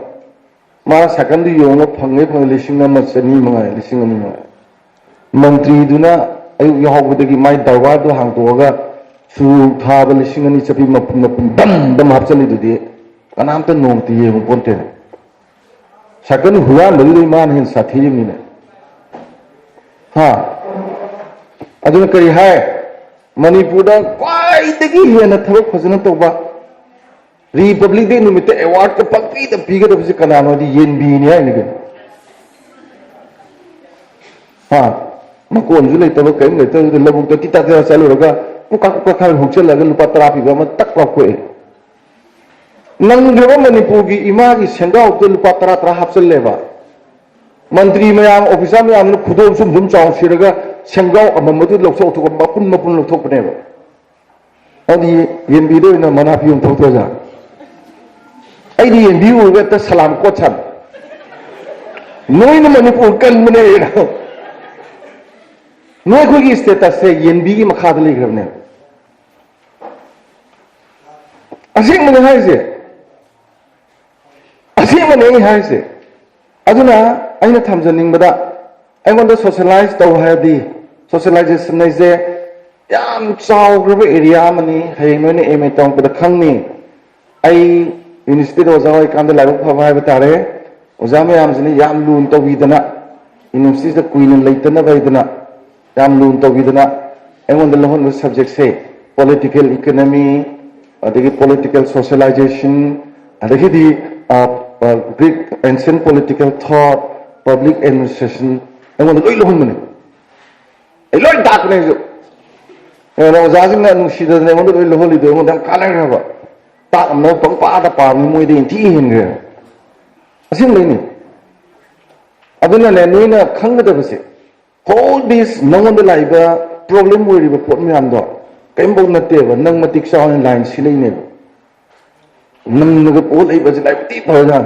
मा साइकिल दु योंग फंगे लिसिंग अमा चनी मंगाय लिसिंग अमा मंगाय मंत्री दुना अयु यहावदगी माय दरबार दो हांगतोगा सु थाब लिसिंग अनि चपी मपुम दम दम हापचली दुदी कनामत नोंगती येंग पोंते साइकिल हुआंबदु मान हिन साथी मिने हां अदुन करी हाय मणिपुर क्वाइदगी हेन थबक फजन तोबा रिपब्लिक डे नुमित अवार्ड का पक्की द पीगदबसे कनानो दी येनबी ने आइने हां मकोन जु लेतब कइम लेतब लबुक त तिता तिता चलुरगा कुका खान हुचलगा लुपा 10 पीबा म तक लाकोए नंगदेव मणिपुर की इमा की सेंगाव तो लुपा 10 हापचल लेबा मंत्री मयाम ऑफिसर मयाम खुदोम सुम चाव सिरगा सेंगाव अममदु लौसौ तो मपुन लौथोपनेबा अदी येनबीदो न मनाफियम थोथोजा अइदी येनबी उरगा त सलाम कोछन नोइन मणिपुर कनबने नोय खोगी स्टेटस से येनबी की मखाद लेग्रबने असेंग मने हाइसे असेंग मने हाइसे अदुना अइना थमजनिंगबदा अइगोंदा सोशलाइज तौ हादी सोशलाइजेशन नाइजे याम चावग्रब एरिया मनी हेनोने एमे तंगबदा खंगनी आई यूनिवर्सिटी ओजा होय कांदा लाइक फबा हाइबा तारे ओजा मयाम जनी याम लून तौबीदना यूनिवर्सिटी कुइन लेतना बाइदना याम लून तौबीदना अइगोंदा लहन सब्जेक्ट से political economy अदगी political socialisation अदगी the Greek ancient political thought, public administration, I want to go alone. I like darkness. And I was asking that she doesn't want to go alone. They want to color her. Talk no part of party with the tea in here. I think they need. I don't know, and I can't get it. All this, no one the life problem will be put me under. Cambo native, none matic sound line, silly name. Nang nagapol ay basi like di paran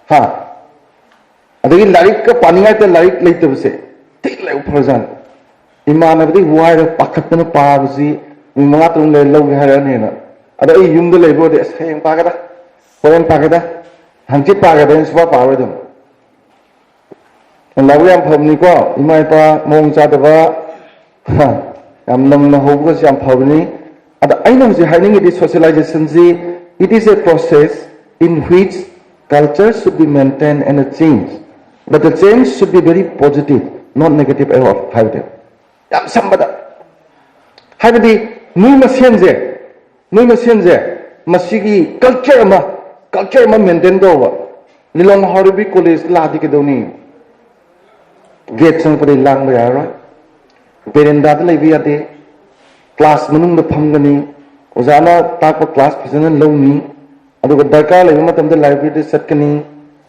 ha adagi larik ka paningai te larik leite base ti lai paran iman abdi huai ra pakhat na pa basi mi mga tung le log ha ne na ada ai yum de leibo de sayang pa kada foreign pa kada hangchi pa kada swa pa wa dum lawi am phomni ko imai pa mong cha da ba ha am nam na ho ko siam phomni ada aina ji haining it socialization ji. It is a process in which culture should be maintained and changed. But the change should be very positive, not negative at all. Yam sambada. Habidi nui masenje masigi culture ma maintain dowa. Nilong Horibi College la dikidoni. Gate sang pare lang ba right? Berenda le biate class manung da phamgani ओजाना ताक क्लास फजन लौनी अदुग दरकार लेबा मतमदा लाइब्रेरी सटकनी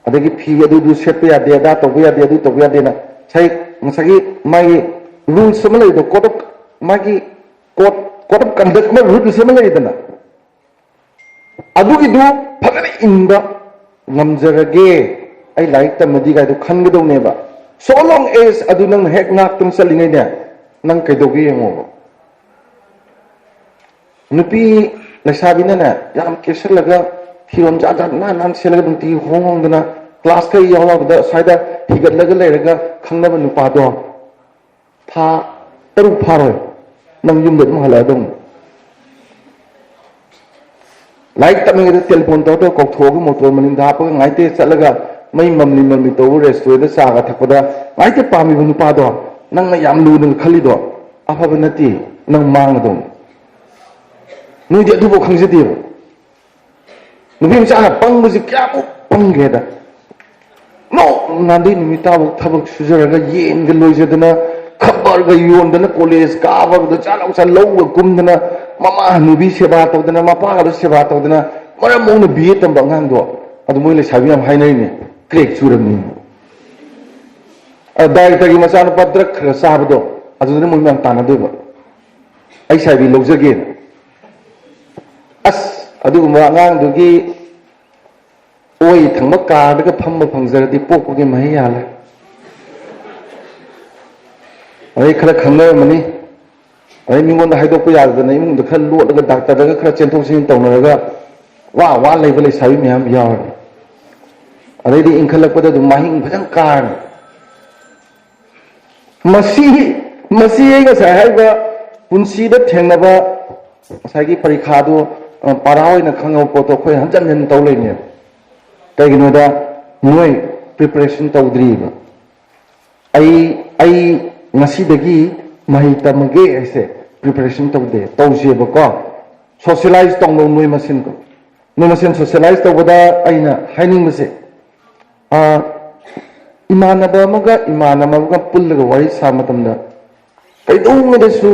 अदगी फी अदु दु सेट पे यादे दा तो यादे अदु तो यादे ना छै मसगी मागी रूल्स सम लेदो कोड मागी कोड कंडक्ट में रूल सम लेदना अदुगी दु फगने इंदा ngamjarage ai लाइक तमदी गाइदो खनगदौनेबा so long as अदु नंग हेक नाक तुम सलिङै ने नंग कैदोगी यंगो नुपी लसाबिना ना याम केसर लगा फिरोम जाजा ना सेलगा दुंती होंगदना क्लास का यावदा साइदा हिगत लगा लेरगा खंगनब नुपादो था तरु फारो नंग युम दम हला दम लाइक तमेगे टेलीफोन तो कौथोग मोटर मनिंग दाप ngaite चलगा मै ममली तो रेस्टोरेंट सागा थकदा ngaite पामी नुपादो नंग याम लु नंग खलिदो अफब नती नंग मांगदो नुदी अदुबो खंगजदियो नुबी मचाना पंगबजी क्याबो पंगेदा नो नांदी निमिताबो थबक सुजरगा येनग लोइजदना खबरगा योंदना कॉलेज काबगदा चालाउ चा लौग गुमदना ममा नुबी सेवा तौदना मपागा सेवा तौदना मरा मोन बिए तंबा ngang अदु मोइले साबि हम हाइनैने क्रेक चुरमनि डायरेक्टर की मचाना पत्रक खर साबदो ꯑꯗꯨꯗꯅ ꯃꯣꯏ ꯃꯌꯥꯝ ꯇꯥꯟꯅꯗꯣꯏꯕ ꯑꯩ ꯁꯥꯏꯕꯤ ꯂꯧꯖꯒꯦꯅ ꯑꯁ ꯑꯗꯨꯒꯨꯝꯕ ꯑꯉꯥꯡꯗꯨꯒꯤ ꯑꯣꯏ ꯊꯪꯕ ꯀꯥꯔꯗꯒ ꯐꯝꯕ ꯐꯪꯖꯔꯗꯤ ꯄꯣꯛꯄꯒꯤ ꯃꯍꯩ ꯌꯥꯜꯂꯦ ꯑꯗꯩ ꯈꯔ ꯈꯪꯅꯔꯝꯃꯅꯤ ꯑꯗꯩ ꯃꯤꯉꯣꯟꯗ ꯍꯥꯏꯗꯣꯛꯄ ꯌꯥꯗꯗꯅ ꯏꯃꯨꯡꯗ ꯈꯔ ꯂꯣꯠꯂꯒ ꯗꯥꯛꯇꯔꯗꯒ ꯈꯔ ꯆꯦꯟꯊꯣꯛ ꯆꯦꯟꯁꯤꯟ ꯇꯧꯅꯔꯒ ꯋꯥ ꯂꯩꯕ ꯂꯩꯁꯥꯕꯤ ꯃꯌꯥꯝ ꯌꯥꯎꯔꯅꯤ ꯑꯗꯩꯗꯤ ꯏꯟꯈꯠꯂꯛꯄꯗ ꯑꯗꯨꯝ ꯃꯍꯤꯡ ꯐꯖꯅ ꯀꯥꯔꯅꯤ मसी पुनसीद थेंगनबा साइगी परीक्षादो पाराओइना खंगो पोतो खोय हंजन हंजन तौ लेने कइगिनोदा नोय प्रिपरेशन तौद्रीबा आई ngasi mahi tamage ऐसे प्रिपरेशन तौदे तौजेबको सोशलाइज तौनो नोय मसिन सोशलाइज तौबदा आइना हाइनिंगबसे इमानबा पुल्लगा वरी सा मतमदा कइदोंगदसु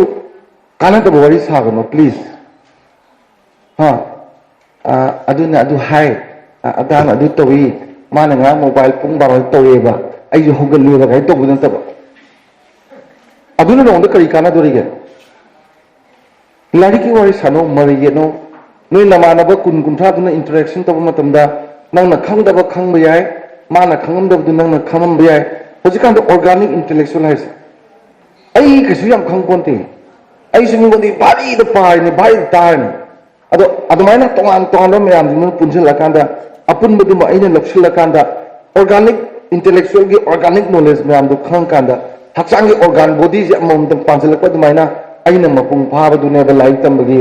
कानदब वरी सागनो प्लीज हाँ अदुना अदु हाय अदान अदु तोई माना nga मोबाइल पुंग बारो तोएबा आइजु होगलुबा गाय तोबु नतबा अदुना नोंद करी काना दोरिगे लारिकी वरी सानो मरिगेनो नोय नमानबा कुन कुंथा दुना इंटरेक्शन तोबु मतमदा नंगना खंगदबा खंगबा याय माना खंगमदबदु नंगना खममबा याय होजिकान ऑर्गेनिक इंटेलेक्चुअल है आई कछु याम खंगपोंते आई सुमिगोंदी भारी द पाइने भारी तारने अदो अदमाइना तोंगान मयाम जिन पुनसिलकांदा अपुनबदु आइना लक्षिलकांदा ऑर्गेनिक इंटेलेक्चुअल की ऑर्गेनिक नॉलेज मयाम दु खंगकांदा हक्सांग की ऑर्गन बॉडी जे अमम तम पांसिलक अदमाइना आइना मपुंग फाबदुने ब लाइक तंबगी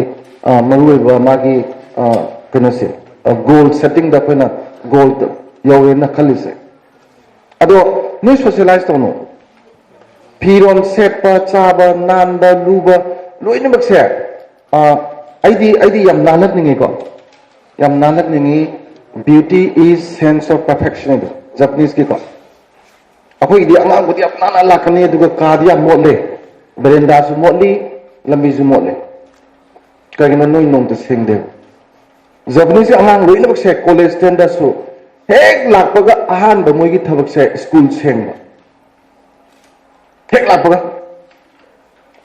मरुइबा मागी कनसे गोल सेटिंग द कोना गोल यौरेना खलिसे अदो नोय सोशलाइज तौनो फिरोन सेटपा चाबा नानबा लुबा लोइनमक्से आइदी याम नानकनिंगेको याम नानकनिंगी beauty is sense of perfection Japanese की को अखोइदी अंगांगुदी अपना ना लाखने दुगा कादिया मोले बरेंदा सु मोली लंबी सु मोले कगिनो नोय नोंत सेंगदे जापानीज अंगांग लोइनमक्से कॉलेज स्टैंडर्ड सु हेक लापगा आहान बमोगी थबक से स्कूल सेंगबा हेक लापगा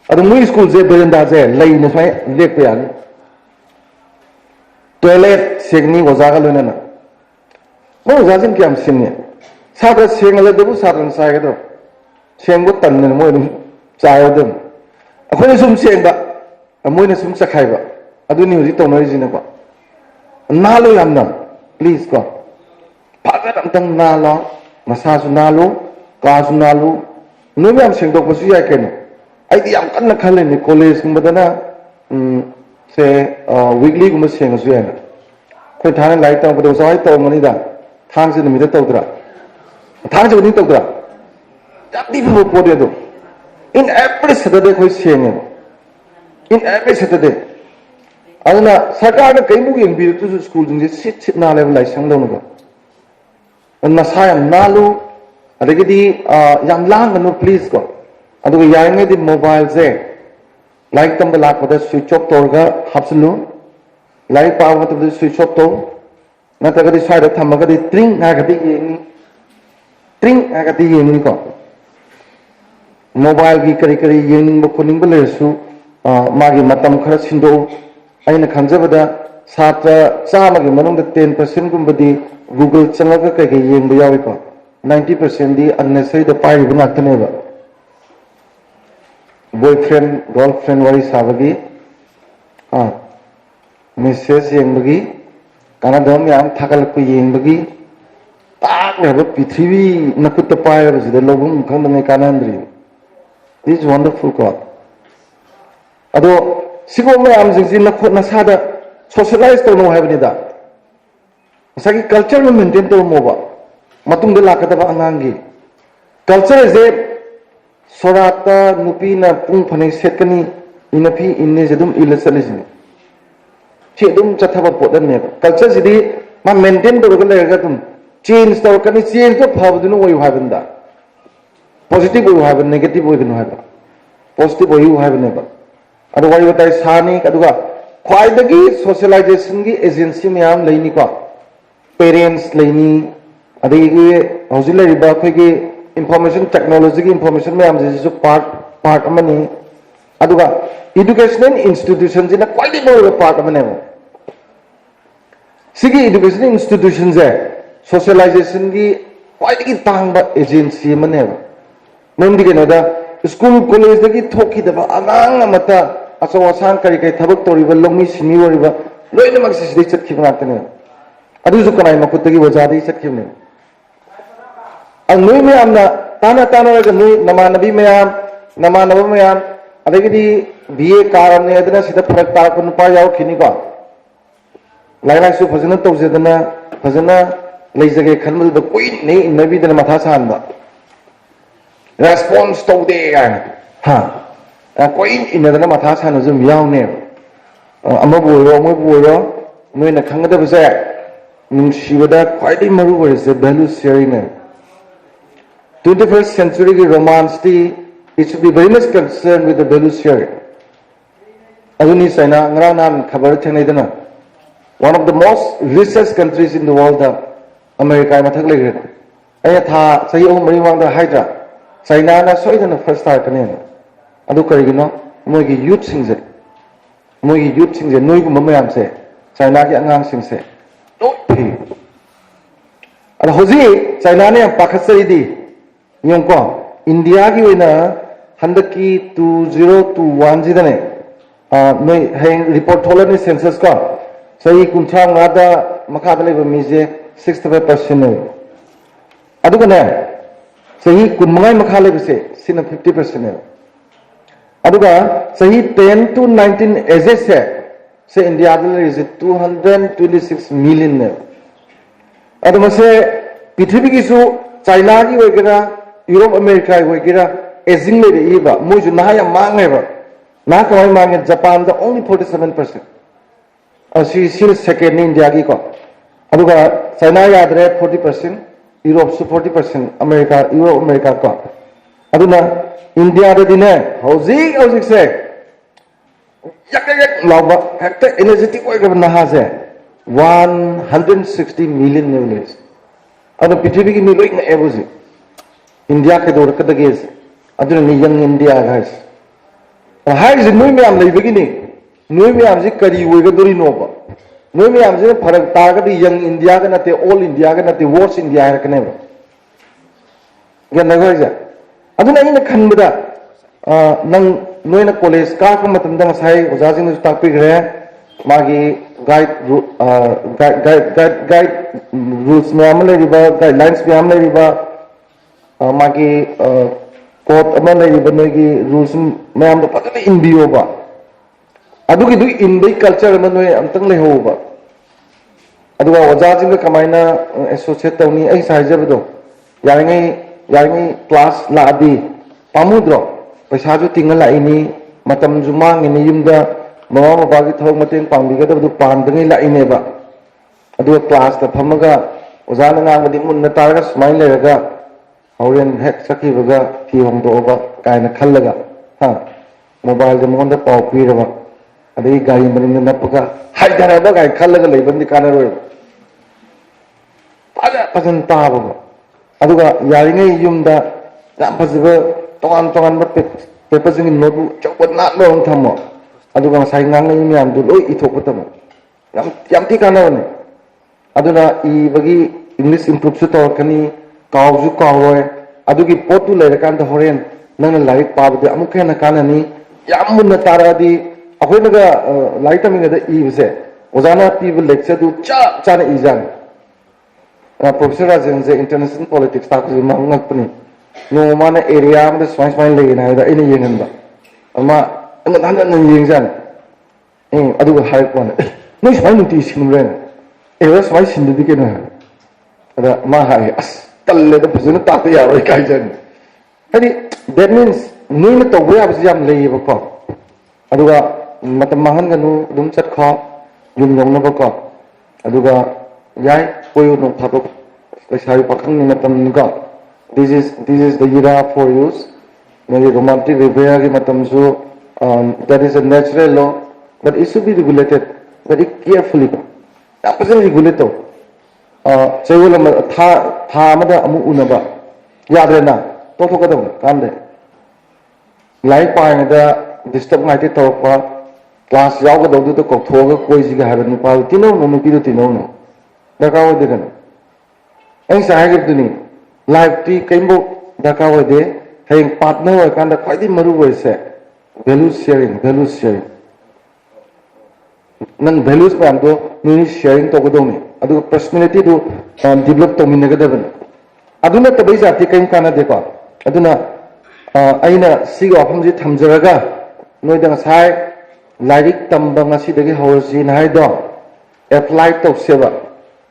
अदु मुई स्कूल जे बरेंदा जे लैने फाय लेप यानी टॉयलेट सेंगनी वजागा लोनना मो वजाजिन क्याम सिन्ने सादा सेंगले दबु सारन सायगदो सेंगबो तन्ने मोय चायदम अखोने सुम सेंगबा मोयने सुम सखायबा अदुनि हुजि तौनरिजिना को नालो यामना प्लीज को फादर अमतंग नालो मसासु नालो कासु नालो नोय याम सेंगदोकबसु याय केनो आइदी याम कन्ना खलेनि कॉलेज गुमदना से वीकली गुम सेंगसु याना कोइ थाने लाइक तंगबदो सहाय तंगमनिदा थांसे निमिदा तौद्रा थांसे उनि तौद्रा जाति फो पोदे दो इन एवरी सैटरडे कोइ सेंगे इन एवरी सैटरडे अदना सरकार ने कई मुग यंग बिरतु स्कूल जिंजे सिट ना लेवल लाइसंग दौनगो नसा याम नालू अदगदी याम लांगनो प्लीज को अदुग याइंगे दि मोबाइल से लाइक तंब लापदा स्विच ऑफ तोरगा हापसलु लाइक पाव तब स्विच ऑफ तो नतगदी साइड थमगदी ट्रिंग हागदी येंगी को मोबाइल की करी करी येंग बखोनिंग बलेसु मागी मतम खरा सिंदो आइना खंजबदा छात्र चामगी मनुंग 10% गुंबदी गूगल चंगगा कई येंग यावी को 90% दी अननेसेसरी द पाइ बनातनेबा बॉयफ्रेंड गर्लफ्रेंड वाली साबगी मेसेज येंबगी कानादम याम थागलक येंबगी तागलेब पृथ्वी नकुत पायबसिदा लोबुम खंदने कानंद्री दिस वंडरफुल को अदो सिगो मैम जिंजी नखोट नसादा सोशलाइज तौनो हाइबनिदा सगी कल्चर में मेंटेन तो मोबा मतुंग लाकदबा अंगांगी कल्चर जे सोराता नुपी ना पुंग फने सेटकनी इनफी इन्ने जदुम इल चलिसनि छि दुम चथबा पोदने कल्चर सिदी मा मेंटेन तो लेगा तुम चेंज तो कनी चेंज तो फाबदुनो वय हाबनदा पॉजिटिव वय हाबन नेगेटिव वय गनो हाबा पॉजिटिव वय हाबने बा अदो वय बताय सानी अदुगा ख्वाइदगी सोशलाइजेशन की एजेंसी में आम लेनी को पेरेंट्स लेनी अदगी हौजिल लेरिबा खैगी इंफॉर्मेशन टेक्नोलॉजी की इंफॉर्मेशन में आम जे पार्ट पार्ट अमनी अदुगा एजुकेशनल इंस्टीट्यूशन जिना क्वाइटि मरुगा पार्ट अमने सिगी एजुकेशन इंस्टीट्यूशन जे सोशलाइजेशन की क्वाइटि तांगबा एजेंसी मने नंदी केनोदा स्कूल कॉलेज दगी थोखिदबा अगांग अमता असो असान करी कई थबक तोरिबा लोमी सिनी वरिबा लोइना मक्सि सिदि चटखिब नातने अदुजु कनाई मकुतगी वजादी चटखिबने नोई मैम ताना ताना नोई नमानबी मैम नमानब मैम अदगी BA कारने अदना सिदा फरक तारक नुपा यावखिनिको लाइलाइसु फजना तौजेदना फजना लेजगे खनमल कोई नहीं नबी दना मथा सानबा रेस्पॉन्स तौदे हाँ कोई इनदना मथा सानो जुम यावने अमबु ओरो नोइना खंगदबसे नुंसिबदा ख्वाइदि मरु ओरिसे वैल्यू शेयरिंग 21st century की romance it should be very much concerned with the value sharing. Aduni China ngrana khabar thengaidana one of the most richest countries in the world America mathak legre ay tha sahi o mari wangda haidra China na soidana first star kane adu karigino moigi youth singse noi gu mamayam se China ki angang singse no thi ad hoji China ne pakhasari di yongko India की वैना हंडक की 2021 जिदने नोई हें रिपोर्ट थोला ने सेंसस का सही कुंचांग आदा मकादले बमीजे 65% ने अदुगने सही कुमंगाई मकाले बसे सिना 50% ने अदुगा सही 10 to 19 एजेस से इंडिया दले इज 226 मिलियन ने अदुमसे पृथ्वी की सु चाइना की वगैरह यूरोप अमेरिका वगैरह एजिंग ले रही बा मुझे ना या मांगे बा ना कमाई मांगे जापान दा only 47% और सी सेकेंड इंडिया की को अदुगा चाइना याद रहे 40% यूरोप से 40% अमेरिका यूरोप अमेरिका को अदुना इंडिया दा दिने हौजिक से यक लावा हेक्टर एनर्जेटिक वगैरह नहा से 160 मिलियन न्यूनेस अदु पृथ्वी की मिलोई न एवुजी इंडिया के दौर कदगे अदुना यंग इंडिया गाइस हाइज नोई मैम लेबगिनी नोई मैम जे करी वेगदोरी नोबा नोई मैम जे फरक तागदी यंग इंडिया का नते ऑल इंडिया का नते वर्स इंडिया हरकने गन नगरजा अदुना इन खनबदा नंग नोइना कॉलेज का मतम दंग साइ ओजाजिंग ताकपि गरे मागी गाइड रूल्स मैम लेरिबा गाइडलाइंस मैम लेरिबा मागी कोट अमा लेरिबा नोगी रूल्स मैम दो फजन इनबियोबा अदुगी दु इनबे कल्चर अमा नोय अंतंग लेहोबा अदुगा ओजाजिंग कमाइना एसोसिएट तौनी ऐ साइजबदो यारिङै क्लास लादी पामुद्रो पैसाजु तिंगा लाइनी मतमजु मांगिनी युमदा ममा मबागी थोक मतें पांबिगदबदु पांदङै लाइनेबा अदुगा क्लास ता फमगा ओजाना ngang मुन्ना तारगा स्माइल लेरगा हौरेन हेक सखिबगा फी होंदोबा कायना खल्लगा हा मोबाइल दे मोंदा पाव पीरबा अदई गाड़ी मनिंदा नपगा हाइदराबा गाय खल्लगा लेबंदी कानरोय फजन ताबा अदुगा यारिङै युमदा याम फजबा तोंगान पेपरसिंग नोटबुक चौबत नालो थमो अदुगा साइ ngangai म्याम दु लोइ इथोपतम याम ति कानवने अदुना इबगी इंग्लिश इंप्रूव सु तोरकनी कावजु कावरोय अदुगी पोतु लेरकान होरेन नंग लाइक पाबदे अमुक हेन काननी याम मुन्ना तारादी अखोइनगा लाइक तमिंगदा इबसे ओजाना पीब लेक्चर दु चाना इजान प्रोफेसर राजन जे इंटरनेशनल पॉलिटिक्स ताकु मंगकपनी नो माने एरिया में स्वाइन लेना है इन येंगनबा अमा नन येंगजान अदुगा हाइकोन नो स्वाइन नुति सिनुरेन एवा स्वाइन सिन्दुदि केनो अदा मा हाय अस तल्ले द फजन ताते यारोय काइजन हदि दैट मींस नुइन तोबो याबस याम लेयबको अदुगा मतम महनगनु दुम चटखो युम योंगनबको अदुगा याय कोयो नो थाबो पैसाय पाखंनि मतम निगा This is the era for use. Maybe romantic repair ki matamsu that is a natural law, but it should be regulated very carefully. Apa sih regulate to? Saya ulang tha amada amu unaba. Ya ada na. To kada kan de. Like पाएंगे डिस्टर्ब नाइटे तौर क्लास यागदौद कौथोग कोईसीग है नुपा तीनों नुपी तीनों दरकार होदेगन लाइफ कई दरकार होदे हयें पार्टनर होकान खाई मरु से वैल्यू शेयरिंग नंग वैल्यूज मैम नी शेयरिंग तौगदौनी पर्सनैलिटी डेवलप तौमीनगदबने तब जाती कई कानदेको अना वाफम से थमजरगा नोद ngसाई लाइक तंब ngसीदगी हौरसी हाइदो एप्लाई तौसेब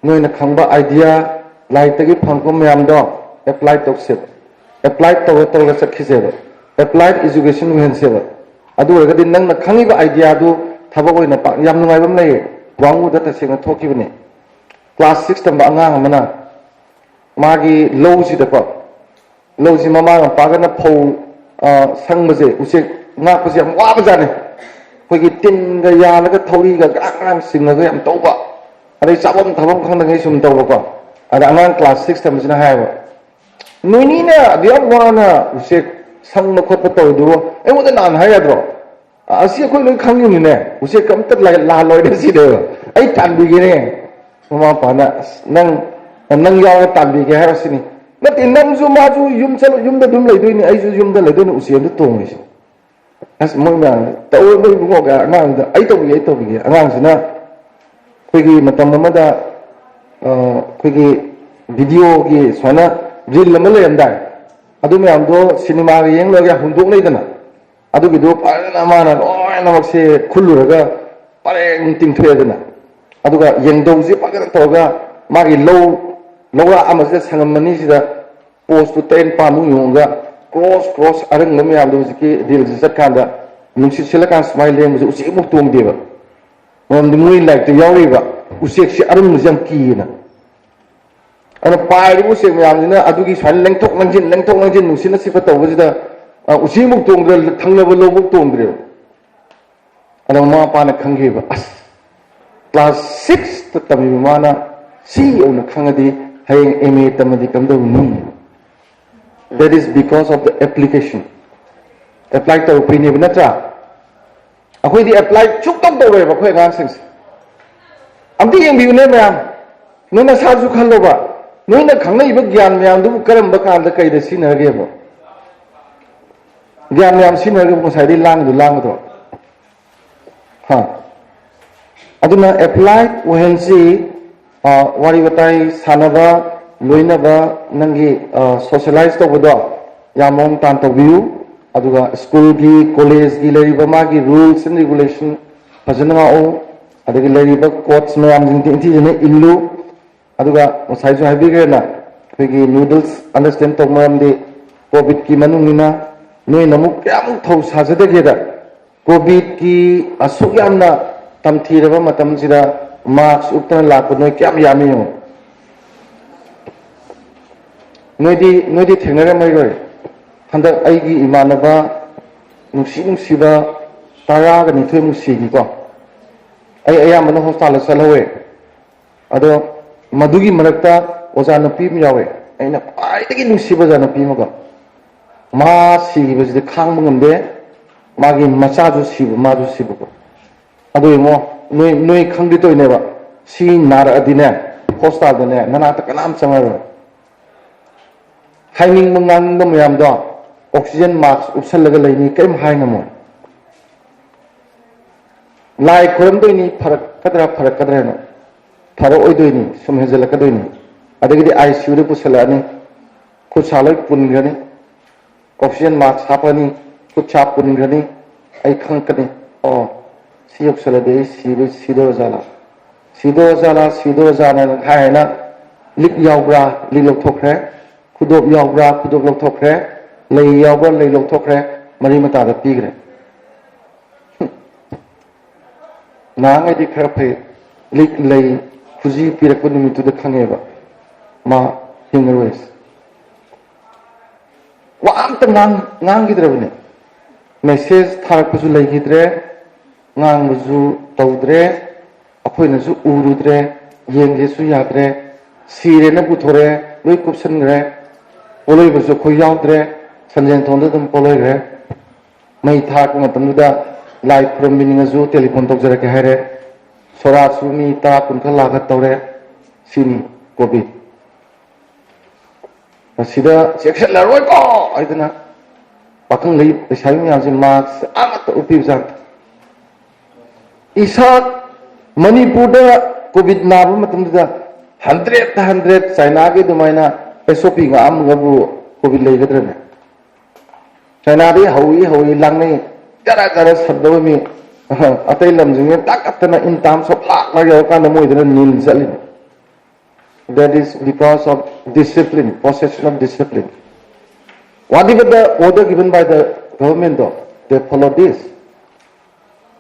नोन खंब आइडिया लाइक फंगो मैमदो एप्लाई तौसेब एप्लाई तौर चखीसेब एप्लाइड एजुकेशन वहनसेब नंग खंगीब आइडिया थबक याम नुंगाइबम लैये वांगुदा तसेंग थोखिबने क्लास 6 तंब आंगांग मागी लौसीदको लौसी ममा मपागना फौ संगबसे उसे नापसे याम वाबजाने अखोगी तिनगा यालगा थौरीगा गांग सिंगगा याम तौबा अदै चाबम थबम खंदंगै सुम तौबको अदा आंगांग क्लास 6 तंबसिना हायबा नोइनीना अदियाम वाना उसे संग खोप तौदु एमोदा नान हायद्रो असी अखोई लोई खंगिनिने उसे कमत ला लोइदे सिदे आई तानबिगिने ममा पाना नंग याव तानबिगे हायसिनी नते नंगजु माजु युम चलो युमदा दुम लेदोइनी आइजु युमदा लेदोइनी उसेंदु तोंगिसि अस मोइमा तौ मोइ बुगोगा अंगांगदा आई तौबिगे अंगांगसिना खोगी मतम अमदा खोगी वीडियो की सोना रील अमा लेमदाय अदु मयामदो सिनेमा येंग लगा हुंदोक लेदना अदुगिदो पारना माना लोयनमक्से खुल्लुरगा पारेंग तिंथोयदना अदुगा येंगदौजे पागन तोगा मागी लौरा अमसे संगमनी सिदा पोस्ट 10 पामु योंगा क्रॉस अरंग मयामदो जिकी रील सटकांदा नुंसि सिलकान स्माइल लेंग उसे मुक तोंगदेबा ममदि मुइ लाइक तो यावरिबा उसेक से अरंग जम कीना अन पाइरि उसेक मयामदिना अदुगी स्वान लेंथोक नंजिन नुंसिना सिफा तौबजिदा उसे मुक तोंगद्र थंगलब लोबुक तोंगद्रे अन मा पाना खंगेबा अस क्लास 6 तमी माना सी ओन खंगदी हयें एमए तमदी कमदौनी that is because of the application apply to opinion natra akhoi di apply chuk tong do ba khoi ngang sing amdi yeng bi ne myam noina sa ju khallo ba noina khangnai ba gyan myam du karam ba kan da kai da sinage ba gyan myam sinage ba sai di lang do ha aduna apply when see wari batai sanaba लोइनबा नंगी सोशलाइज तौबदो यामोंग तान तौबियु अदुगा स्कूल की कॉलेज की लेरिबा मागी रूल्स एंड रेगुलेशन फजनगा ओ अदगी लेरिबा कोड्स में आम जिंति इंति जने इल्लु अदुगा साइजो हाइबिगेना फेगी नूडल्स अंडरस्टैंड तौमरमदे कोविड की मनुंगिना नोइ नमु क्याम थौ साजदेगेदा कोविड की असुक यामना तमथीरबा मतमसिदा मार्क्स उक्तन लाप नोइ क्याम यामियो नोदी थेंगरे मैरोय हंदक आइगी इमानबा नुसिबा ताराग निथोय मुसिगी को आई अयामन हॉस्पिटल चलवे अदो मधुगी मरक्ता ओजा नपी मियावे आइना पाइदगी नुसिबा जा नपी मगा मा सिगी बजदे खांग मंगमबे मागी मचाजु सिबु माजु सिबु को अदो इमो नोय खंगदि तोयनेबा सी नार अदिने हॉस्पिटल दने नना त कनाम चंगरो हाइनिंग मंगांग मैमदो ऑक्सीजन मास्क उपसलग लेनी कई हाइनमो लाई खुरमदोनी फरकद्रा फरओइदोनी सुम हेजलकदोनी अदगिदि आईसीयू दे पुसलानी खुचा लोय पुनग्रनी ऑक्सीजन मास्क हापनी खुचा पुनग्रनी आई खंकनी ओ सी उपसलदे सीदो जाला हायना लिक यावब्रा लिक लौथोख्रे खुदोब यावब्रा खुदोब लौथोख्रे लई यावब्रा लई लौथोख्रे मरी मतादा पीग्रे नांगैदि खरा फै लिक लई खुजी पिरकु निमितुदा खंगेबा मा हिंगरवेस वामत ngangidrabne message tharakpusu leigidre ngangbuju tawdre akoinasu urudre yenggesu yadre sirena puthore loi kupsangre poloi busu khoi yaudre sanjeng thonda dum poloi gre mei tha ko matam da live from meaning zu telephone tok jara ke hare sora su mi ta kun kha la ga tawre sini covid asida section la roi ko aidana pakang lei pesai mi ajin mask amat upi jang isa manipur da covid na ba matam da 100 China ke dumaina SOP nga am ngabu covid lei gadra ne China di hawi lang ni jara sabdo mi atai lam jing tak atana in terms of la ya ka na moi dana nil zalin that is because of discipline possession of discipline whatever the order given by the government though they follow this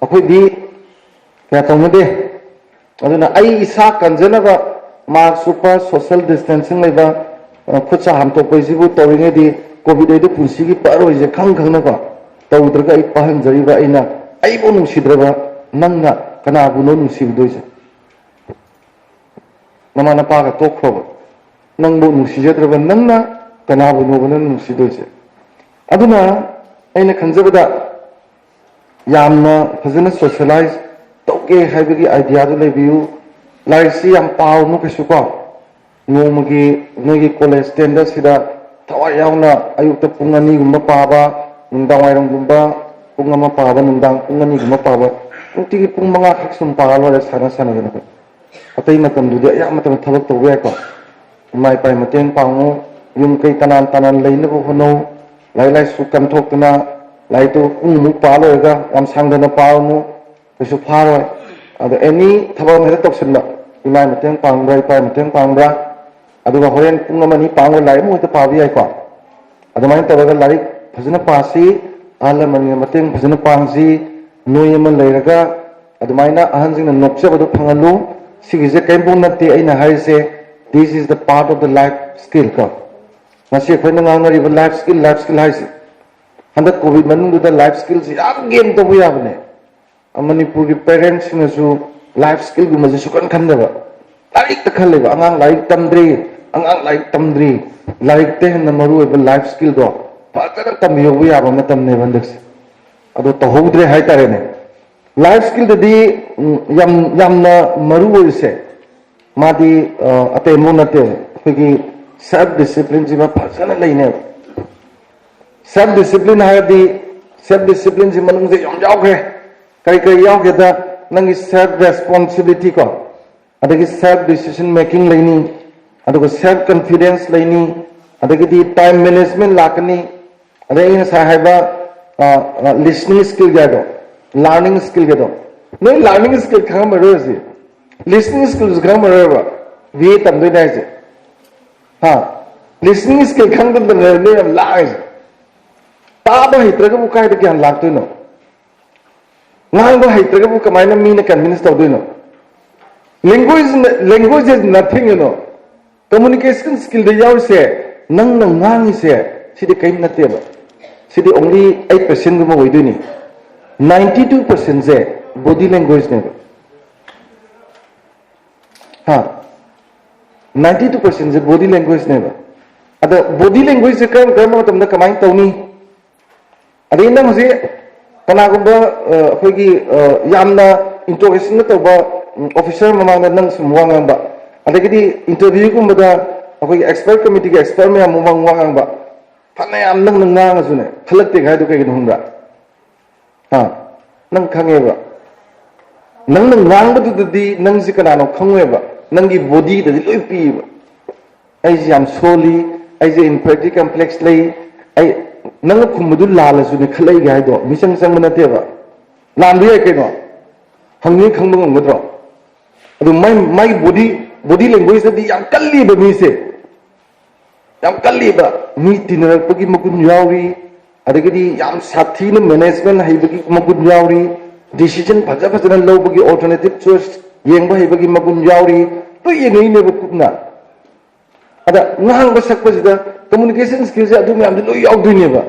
akoi di kya tongde aduna ai isa kanjana ba ma super social distancing leba khucha ham to poisibu tawinge di covid ai de punsi gi paro je khang na ba tawdraga ai pahan jari ba ina ai bo nung sidraba nangna kana bu no nung sibdo je mama na pa ga to kho nang bo nung sidraba nangna kana bu no nung sido je aduna aina khanjabada yamna fazana socialize toke haibagi idea do lebiu laisi yam pau nu kesuko nomagi nogi college standard sida thawai yauna ayukta pungani gumba paba nundang wairang gumba pungama paba nundang pungani gumba paba uti pung manga khaksum palo ra sana sana gana atai matam du ya matam thabak to we ko mai pai mateng pangu yum kai tanan leina ko hono lai su kam thokna lai to pung mu palo ga am sangdana pamu kesu pharo ada any thabak ne toksinba imai mateng pangbra pai mateng pangbra aduga horen pungama ni pangu lai mu ta pabi ai ko adumai tabaga lai fazana pasi ala mani mateng fazana pangsi noyama leiraga adumaina ahanjing na nokse badu phangalu sigise kaimbung natti aina haise this is the part of the life skill ka masi khoina ngana ri life skill haise handa covid manung da life skills yam game to buya bane manipur gi parents na su life skill gu maji sukan khanda ba laik ta khalle ba angang laik tamdri laik te na maru ba life skill do fazana tam yo buya ba matam ne bandak ado to hodre hai tare ne life skill di yam na maru se madi ate monate phigi self discipline ji ma fazana leine self discipline hai di self discipline ji manung je yam jaw khe kai yaw ge da nang self responsibility ko adagi self decision making leini adugo self confidence leini adagi di time management lakani adai na sahaba listening skill gado learning skill gado no learning skill kham rozi listening skills kham roba vi tam doi dai je ha listening skill kham dum ne am lai ta ba hitraga bu kai da gyan lak tu no ngang ba hitraga bu kamai na mi na convince to doi no language is nothing you know communication skill de yaw se nang ngang se sidi kai na te ba sidi only 8% guma woi doi ni 92% je body language ne ha 92% je body language ne ba ada body language je kam matam da kamai tawni adai na hoje kana gumba khoigi yamna interrogation to ba officer mamang nang sumwang ba adagi interview gumba da khoigi expert committee ge expert me mamang wang ba phana yam nang nang asune khalakte gai do kai gnumba ha nang khange ba nang ngang ba du di nang ji kana no khangwe ba nang gi body da loi pi ba ai ji am soli ai ji inferiority complex lei ai nang khumdu lala su ne khalai gai do misang sang na te ba lan bi ke no hangni khangbu ngam do adu mai body language di yang kalli ba mi se yang kalli ba mi tinar pagi makun yawi adagidi yam sathi na management haibagi makun yauri decision bhaja bhaja lo bagi alternative choice yeng ba haibagi makun yauri to yengai ne bukna ada ngang ba sak bajida communication skills adu me am lo yaw duine ba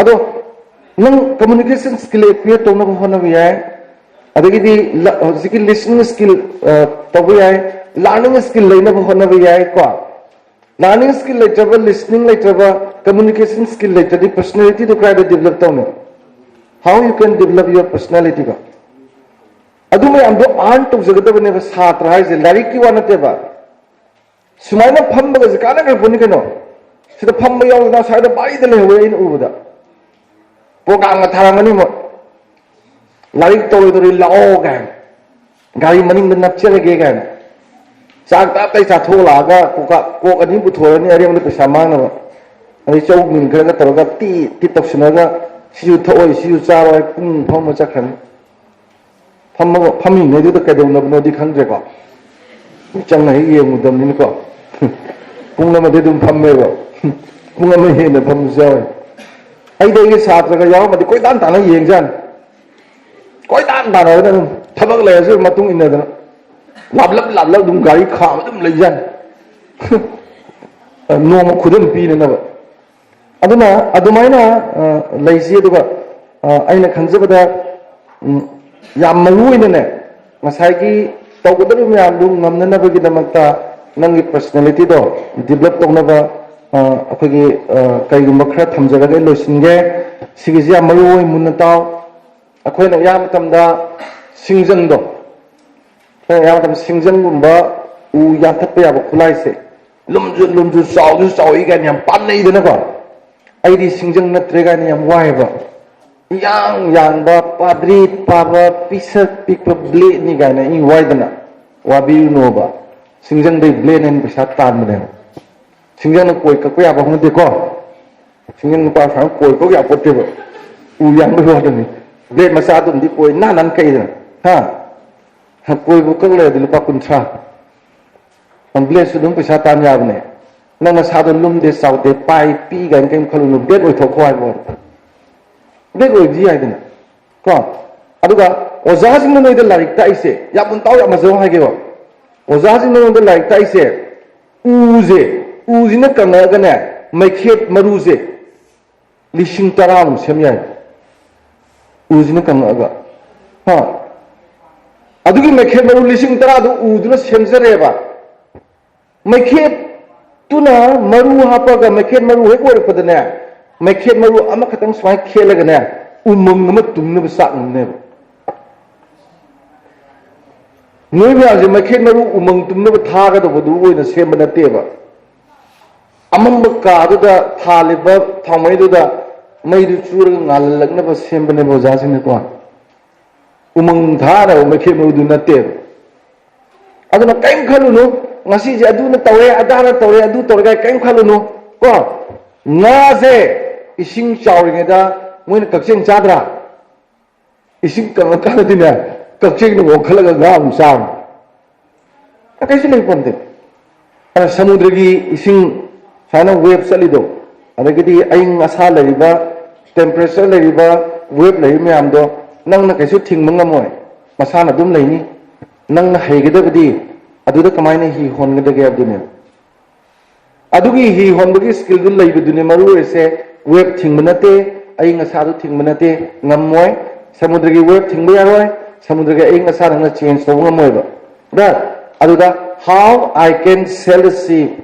ado nang communication skill create to na hona bi ai adagidi zikil listening skill to bi ai learning skill leina ba hona bi ai ko learning skill later listening later communication skill later the personality to try to develop down how you can develop your personality ko adu me amdo an to jagada ne satra hai je larik ki wana te ba sumai na pham ba ga kana ga buni kano sida pham ba yaw na sai da bai de le we in u da program ma tharamani mo larik to ri lao ga gari maning na napche ge ga chak ta tai sa thola ga ko ani bu thora ni ari mo pe samang na ani chau min ga tar ga ti tapsna ga siu thoi siu cha roi pung phom ma chakhan phami ne du da ka dong na no di khang je ko chang na ye mu dam ni ko pung na ma de dum pham me ko pung ma he na pham ja ai dei ge sa tra ga yaw ma di koi dan ta na yeng jan koi dan ta na da thabak le su ma tung in na da lap lap dum gari kha ma dum le jan no ma khudum pi na ba aduna adumaina leisi aduga aina khanjabada yam maruina ne ngasai gi tawgadaru myam dum ngamnana bagi damakta nangi personality do develop toknaba akhagi kaigumba khara thamjaraga loisinge sigi yam marui munna taw akhoina yam tamda singjang do yam tam singjang gumba u yatap ya ba khulai se lumju saw igan yam pan nei dana ko aidi singjang na trega ni yam wai ba yang ba padri paba pisat pikpa ble ni ga na i wai dana wa bi no ba singjang dei ble nen bisa tan ne singjang na koi ka ko ya ba hon de ko singjang pa sa koi ko ya pote ba u yang ba do ni ble ma sa dum di koi na nan kai da ha koi bu ka le di pa kun tra am ble su dum bisa tan ya ba ne nang na sa dum lum de sau de pai pi gan kem khalu nu bet oi tho khwai bo bet oi ji ai dana ko aduga oza sing no de larik ta ise ya bun taw ya ma zo ha ge bo oza sing no de larik ta ise uzi na kana ga ne mai khet maru je lishing taram sem ya uzi na kana ga ha adugi mai khet maru lishing tara du udu na sem jare ba mai khet tuna maru hapa ga mai khet maru he ko re padane mai khet maru ama khatang swai khela ga ne umum na tum na sa ne noi ba je mai khet maru umang tum na tha ga do du oi na sem na te ba amam ka du da tha le ba thamai du da mai du chur ga ngal lag na ba sem ba ne bo ja sin ne ko umang tha na mai khet maru du na te aduna kaim khalu no ngasi je adu na tawre adana tawre adu torga kaim khalu no ko nga je ising chawring da moin kakcheng chadra ising ka ka dina kakcheng no khalaga ga um sam akai sin ponte ana samudra gi ising sana wave salido adagidi aing asa lariba temperature lariba wave lai me am do nang na kaisu thingma ngamoy masana dum laini nang na haigedabdi aduda kamaina hi hongedage abdune adugi hi honbagi skill du laibudune maru ese wave thingmanate aing asa du thingmanate ngamoy samudra gi wave thingba yaroi samudra gi aing asa na change to ngamoy ba that aduda how I can sail the sea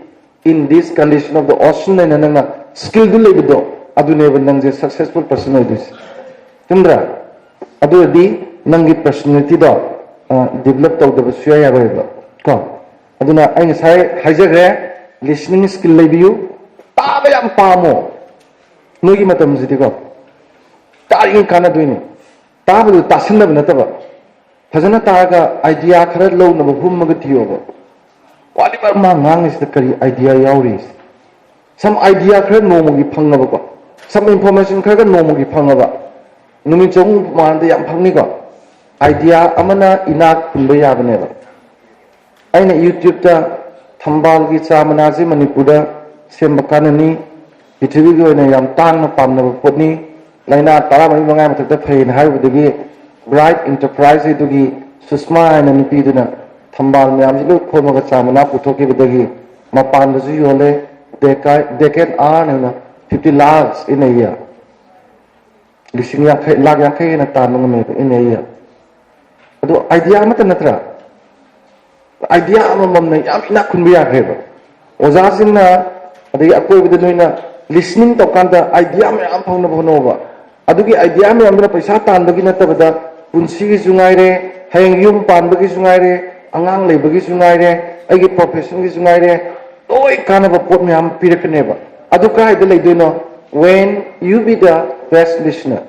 in this condition of the ocean and nanga skill du laibudo adune ba nang je successful person of this tumra adudi nangi personality do develop to the suya ya ba ko aduna aing sai haijagre listening skill laibiu ta ba yam pamo nogi matam jidi ko tari kana duini ta bu ta sinna bna ta ba fajana ta ga idea khara lo na bu hum ga tiyo ba wali bar ma ngang is the kari idea yauri some idea khara no mo gi phanga ba ko some information khara no mo gi phanga ba numi chong man de yam phangni ko idea amana inak punba ya bane ba aina youtube ta thambal gi chamana ji manipur da sembakanani pithri gi oina yam tang na pamna potni laina tara mari mangai mathak ta phain har budagi bright enterprise dugi susma na nipi duna thambal myam ji lu khoma ga chamana puthoki budagi mapan da ju yole decade na 50 lakhs in a year lising ya khai lakh ya khai na tan ngame in a year ado idea mata natra idea amam na yam ina khunbiya kheba oza sinna adai akoi bidnoina listening to kanda idea me am phang na bhono ba अदुगी आइडिया में हमने पैसा तानबगी नतबदा पुंसी जुंगाइरे हयंग युम पानबगी जुंगाइरे अंगांग लेबगी जुंगाइरे आइगे प्रोफेशन की जुंगाइरे तोय कानब पोट में हम पिरकनेबा अदु काय दे लेदुनो when you be the best listener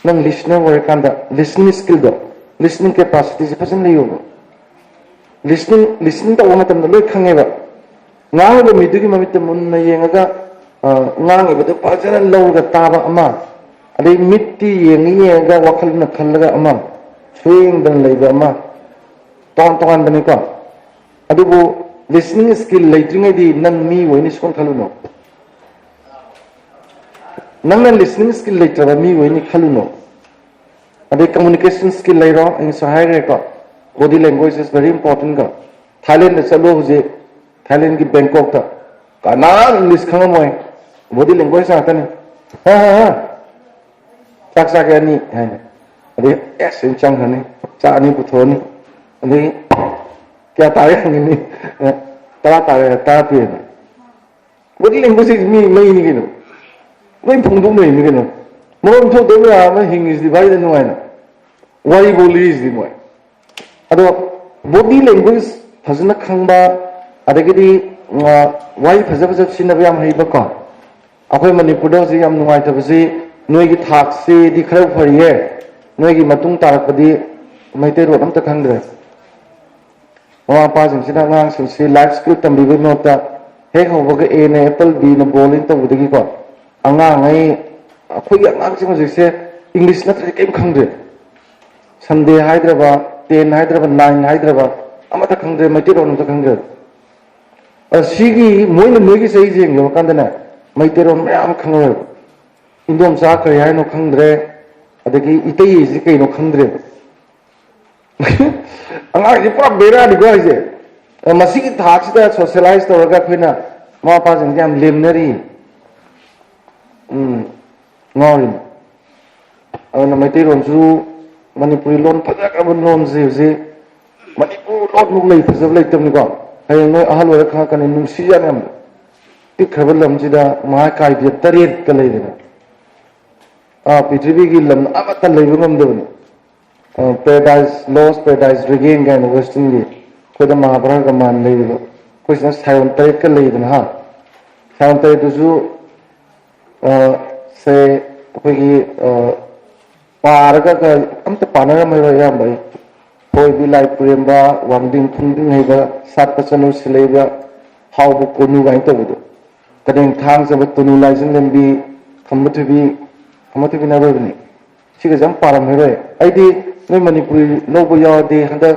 nang listener ore kanda listening skill do listening capacity se pasan leyo listening ta wona tam loi khangeba ngang ba midugi mamit mun na yengaga ngang ba do pajana lawga taba ama adai mitti yengi yenga wakal na khallaga ama swing dan leiba ama ton ton dan ka adubu listening skill leitringai di nang mi woni skon khaluno nang listening skill later mi woni khaluno ade communication skill lairo in sahai ko body language is very important ga thailand sa lo je thailand ki bangkok ta kana english khanga moy body language sa tan ha sak sak ani ha ade yes in chang hani cha ani pu thoni ade kya ta ye ni ta pe body language is me mai ni kino मैं फुंदुम नहीं मिगनो मोम थो दो या मैं हिंगिस दी भाई दनु आइना वाई बोली इस दी मोय अदो बॉडी लैंग्वेज फजना खंबा अदगिदी वाई फजा फजा सिनबा याम हैबा को अखोय मणिपुर दो जी याम नुवाय तबसी नोय की थाक से दी खरौ फरिये नोय की मतुंग तारकदी मैते रोड अमता खंगदे वा पा जिंसिना ngang सिंसि लाइफ स्किल तंबिबे नोता हे होबगे ए ने एप्पल बी ने बॉलिंग तबदगी को अंगांगै अखोय अंगांसिंग जिसे इंग्लिश नत्र केम खंगदे संडे हाइद्राबा 10 हाइद्राबा 9 हाइद्राबा अमता खंगदे मैते रोड अमता खंगदे असिगी मोयन मोयगी सही जेंग यो कांदना मैते रोड मयाम खंगो इंदोम सा खय हायनो खंगद्रे अदगी इतई जि कइनो खंगद्रे अंगांग जि पुरा बेरा दिगो जे मसिगी थाक्सिदा सोशलाइज तोरगा खैना मा पा जों याम लेमनरी ngori ana maiti ron su manipuri lon phajak abun lon je manipur lon nu lei phajab lei tam ni ko hay noi ahal wa kha kan nu si ya nam tik khabal lam ji da ma kai bi tariet ka lei dina prithvi gi lam amata lei ngam de ni paradise lost paradise regain ga no western gi ko da mahabharata ga man lei do ko sa sayon tariet ka lei dina ha sayon tariet du su से अखोगी पारगा का अमत पानरा मैरो या भाई होय बि लाइ पुरेंबा वांदिंग थुंदिंग हैबा सात पचनु सिलेबा हावबु कोनु गाय तबदो कदें थांग जब तुनु लाइजन लेंबी खमथुबि ना रोबनि सिगा जम पारम हैरो आइदि नै मणिपुरी लोबो यादे हंदा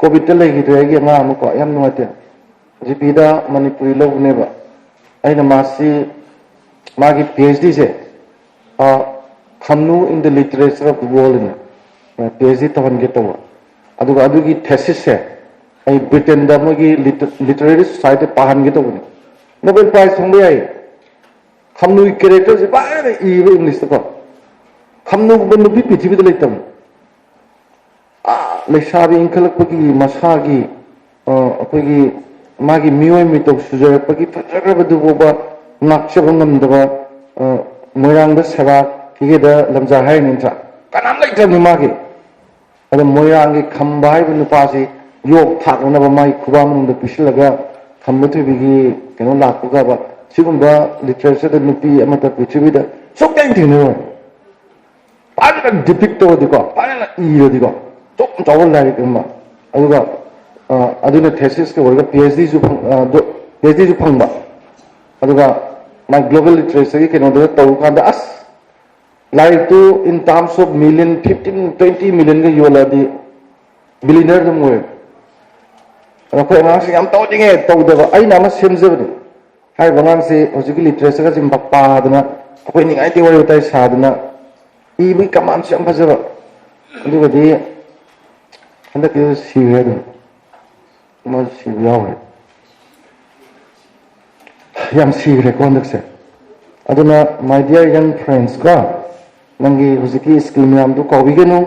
कोविड त लैगि रेगे मा अमुको याम नुवाते जिपिदा मणिपुरी लोबनेबा आइना मासी मागी PhD से खमनु in the literature of the world ने PhD तवन के तव अदुगा अदुगी थेसिस से आई ब्रिटेन दा मगी लिटरेरी सोसाइटी पाहन के तव नोबेल प्राइज थंबे आई खमनु कैरेक्टर से बारे इबे इंग्लिश तो खमनु बनु भी पृथ्वी द लेतम लेसाबी इंखलपगी मसागी अखोगी मागी मियोय मितो सुजरपगी फजरबदुबोबा नाक्षब ngam moirang da saba kige da lamja hai nintra kanam lai tam ni ma ge ada moirang ge khamba hai bu pa si yok thak na ba mai khuba mun da pisilaga khamba thu bi gi keno la ku ga ba sigum ba literature da nupi amata pichibi da sok time thing no pa da depict to di ko pa na I ro di ko tok tawal lai ke ma aduga aduna thesis ke worga PhD ju phang ba aduga my global literature ki keno da to kan da as like to in terms of million 15-20 million ga yola di billionaire da moy ra ko ma si am to dinge to da ai na ma sem je ba hai bangang se hojiki literature ga jim pa da na ko ni ai ti wari utai sa da na I bi kamam si am ba je ba ndu ga di handa ke si he da ma si ya wa yam sigre kondak se aduna my dear young friends ka nangi hujiki skill myam du ko bigenu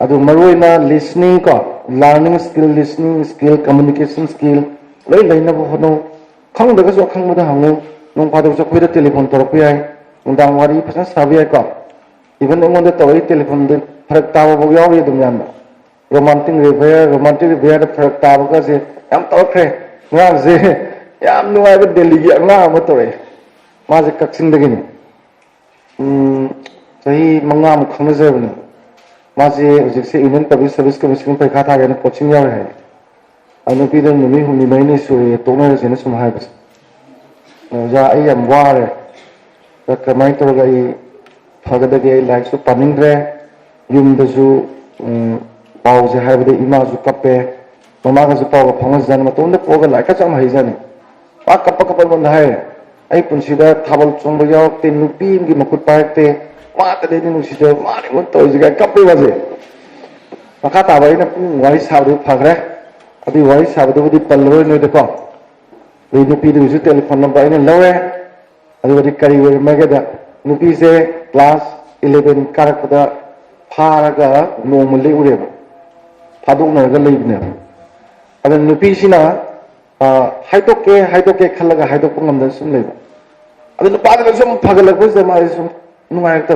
adu maroina listening ka learning skill communication skill loi laina bo hono khang daga so khang da hangu nong padu so khoida telephone tor pi ai undang wari phasa sabi ai ka even एंगोंदे तवई टेलीफोन दे फरक ताबो यावे दुम याम रोमांटिक रिवेयर फरक ताबो का से याम तवख्रे ngang je yam nuai ba delhi gi anga ma tore ma je kaksin de gini sahi manga mu khang je bani ma je ojik se union public service commission pe kha tha ga coaching yaw hai anu pi de numi humi mai ni su ye to na je ne sum hai bas ja ai yam wa re ta kamai to ga I phagada ge like su paning re yum da su pau je hai ba de ima su kape mama ka zupa ko phang jan ma ton de ko ga la ka cham hai jan pa kap bon hai ai pun si da thabal chong ba yaw te nu pi gi makut pa te ma ta de ni si de ma ni mo to ji ga kap ba je ma ka ta ba ina pu wai sa du phag re abi wai sa du di pal lo no de ko ri nu pi du su telephone number ina lo re abi di kari we ma ga da nu pi se class 11 karak da phara ga no mu le u re ba phadok na ga le ne अगर नुपी सिना हाइदोके खलगा हाइदोक ngam sum leba अगर नुपा de sum phagalak bus ma sum nuai ta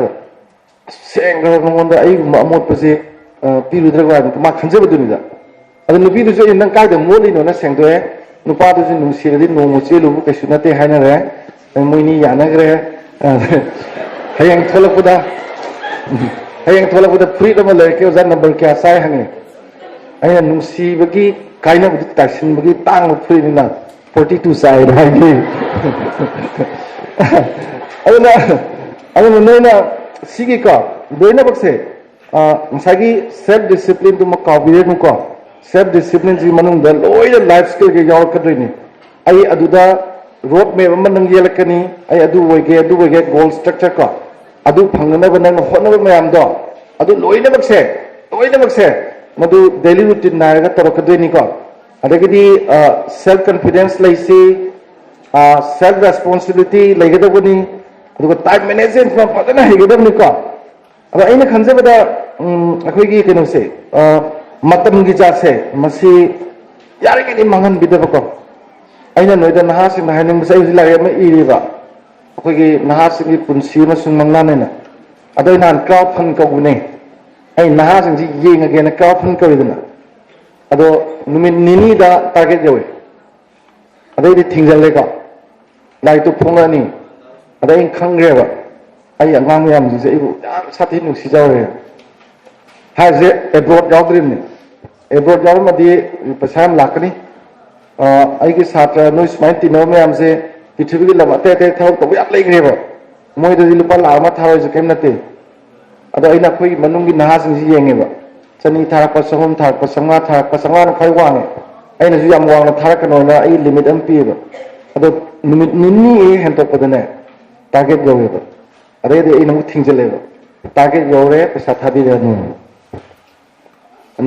seng ga ngonda ai ma mot pase pirudra ga ma khanje ba duni da अगर नुपी du so nang kai da moli no na seng doe नुपा du su nung sir di no mo che lu ke su na te haina re moi ni ya na gre hayang tholak puda free da ma le ke zan number kya sai hangi ai nung si bagi kaina bu taksin bagi tang free ni na 42 sai hai ni ana na sigi ka doina bakse sagi self discipline tu ma ka bi nu ko self discipline ji manung da loina life skill ke yaw ka ni ai aduda road map manang yelakani ai adu wege goal structure ka adu phangna ba nang hona ba mayam do adu loina bakse madu daily routine na ga tor ka ni ko adagidi self confidence laisi self responsibility laigadabani aduga time management ma padana higidabni ko aba aina khanjabada akhoi gi kenu se matam gi ja se masi yare gi mangan bidaba ko aina noida naha sin hainin musai la ma iriba akhoi gi naha sin gi punsi ma sung mangna ne adoi nan ka phan ka gune ai naha sin ji yeng again ka phan ka widana ado numit nini da target jawe adai di thingjal ka lai tu phonga ni adai khangre ba ai angam yam ji ibu sathi nu si jawe ha je abroad jawdrim ni abroad jaw ma di pasam lakni ai ki satra no smart ti no me am se pithvi gi lama te thau to ya lai gre ba moi da lupa la ma thawai je kem na te ado ai na khoi manung gi naha sing ji yenge ba chani tharak pa sahum tharak pa sanga na khai wang ai na ju yam wang na tharak no na ai limit am pi ba ado limit nini hen to padane target go ba ade de ai na mu thingjale ba target go re pesa thabi re no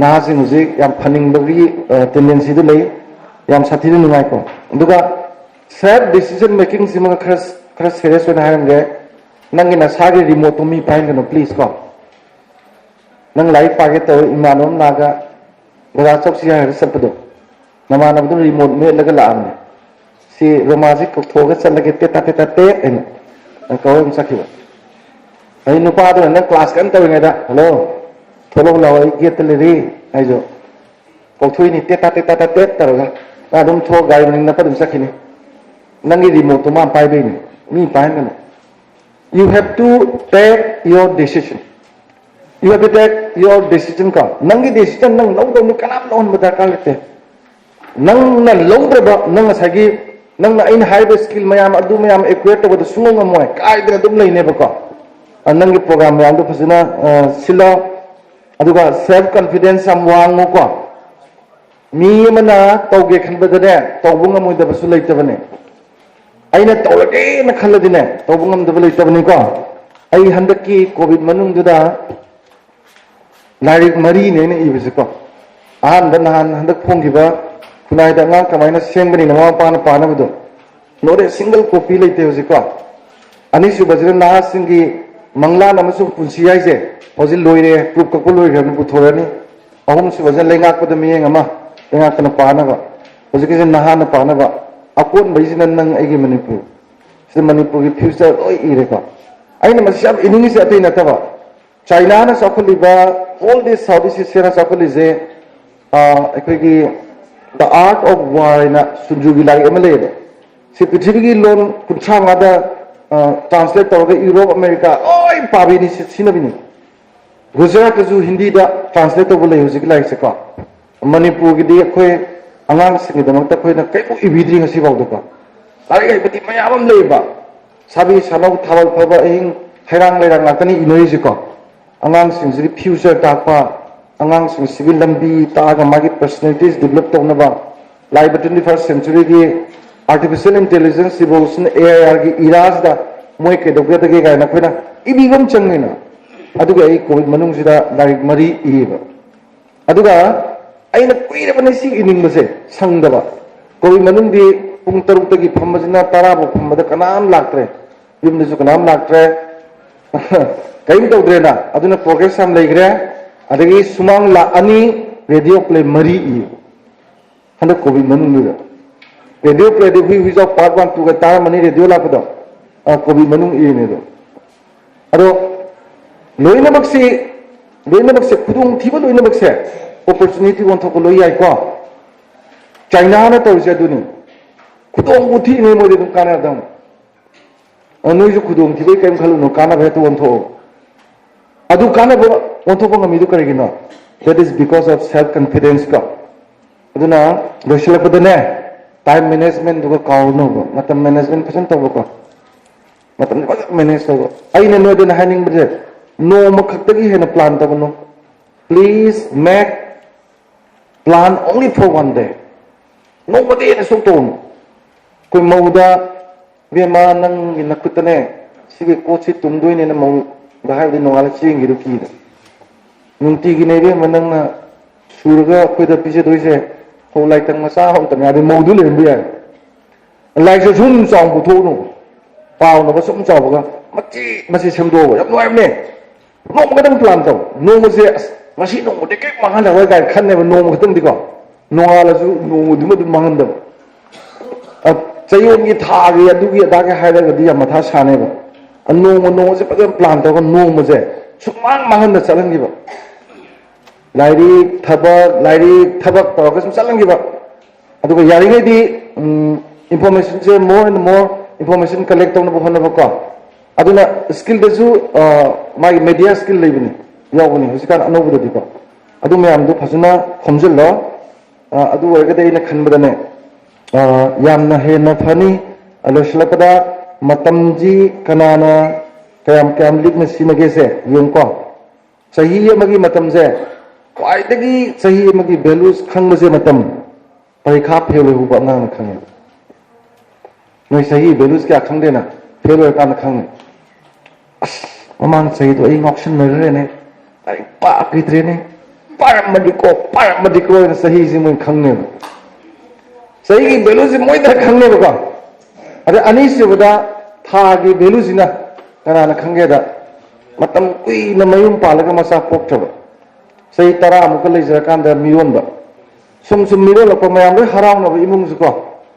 na sing ji yam phaning ba gi tendency du lei yam sathi du ngai ko duga self decision making sima khara serious na ham ge nangi na sagi remote mi pain no please ko nang lai page to imanom naga gora chok si ha sapdo namana bu remote me laga la amne si romaji ko thoga chalage te en an ko em sakhi ai nu pa do na class kan to ngai da hello tholo la ai get le ri ai jo ko thui ni te tar ga na dum tho gai ni na pa dum sakhi ni nangi remote to ma pai be ni mi pai na you have to take your decision. You have to take your decision ka. Nangi decision nang long dong kanam non badar ka lete. Nang na long ba nang sagi nang na in high skill mayam adu mayam equate with sungong amoy kai dra dum nei ne ba ka. Nangi program mayam do phasina sila aduga self confidence am wang mo ko. Mi mana tawge khan ba de tawbung amoy da basu leite bane. aina tawlake na khaladine tawbungam dabali tabni ko ai handaki covid manung duda larik mari ne ne ibise ko ahan dan handak phongi ba kunai da nga kamaina sembani nama pana pana budo nore single copy leite hoji ko ani su bajra na singi mangla namasu punsi ai je hoji loire proof ko loire ga bu thorani ahum su bajra lenga ko da miyeng ama lenga kana pana ba hoji ke na na pana ba akon baisina nang aigi manipur si manipur ki future oi ire ko aina masam iningi se atai na taba China na chakholiba all this Southeast Asia na chakholize the art of war na sunjugi lai amale si prithvi lon kunchanga da translate tawga Europe America oi pabi ni sinabini Gujarat ju Hindi da translate tawga lai hujik lai se ka Manipur gi di khoi angang sing damak ta khoi na kai bu ibidri ngasi baw do ka lai ai pati mayam leiba sabi sanau thawal phaba ing hairang leirang latani inoi se ka angang sing ji future takpa angang sing civil lambi ta ga magi personalities develop tawna ba lai 21st century gi artificial intelligence evolution AI gi eras da moi ke dogya da ge ga na khoina ibigam changina aduga ai covid manung sida like mari iba aduga aina kuira bane si ining base sangdaba covid manung di pung taruk tagi phamajina tara bu phamada kanam laktre yum de kanam laktre kaim tawdre na aduna progress am leigre adagi sumang la ani radio play mari i handa covid manung ni radio play de we of part 1 2 ga tar mani radio la pado covid manung i ne do ado loina bakse khudung thiba loina bakse opportunity won thok loi ai ko China na tawse aduni khudung uthi ne mo de dum kana dam noi ju khudung thibai kaim khalu no kana bhe to won tho adu kana bo won tho ngami du kare gina that is because of self confidence ka aduna loisala padane time management du ka no matam management pasan to ko matam manage to ai ne no de na haning bje no ma khaktagi hena plan to no please make plan only for one day no ma de so to ko mauda we ma nang nakutane sige ko chi tumdoi ne na mau bahai de nongal ching gi ruki da nunti gi ne be manang na surga ko da pise doise ho lai tang ma sa ho ta na de mau du le bi ya lai so sum song bu thu no pao no ba sum chaw ba ma chi sem do ba yap noi me no ma dang plan to no ma se ma si no de ke ma han da wa ga khan ne ba no ma dang di ko no ala su no du ma du ma han da chayong gi tha gi adu gi da ga ha da gi ya ma tha sa ne ba no se pa plan to ko no ma se sumang ma han da chalang gi ba lairi thabak to ka sum chalang gi ba adu ko yari ngai di information je more and more information collect to na ba hona ba ko aduna skill da su my media skill leibini yawni husikan anobu da di ko adu me am du phasuna khomjel lo adu wa ga dei na khan ba ne yamna he na thani aloslakada matamji kanana kayam lik na sinage se yung ko sahi magi matam se kwai dagi sahi magi values khang se matam parikha phelo hu ba nang khang noi sahi values kya khang de na phelo ka na khang mamang sahi to ai option me re ne ai pa ki tre ne paramadiko na sahi si mo khang ne sahi ki values moi da khang ne ba ada ani se bada tha gi values na kana na khang ge da matam kui na mayum palaga masa pok thaba sahi tara mu ka leja kan da miyon ba sum miro la pa mayam le harau na imung su ko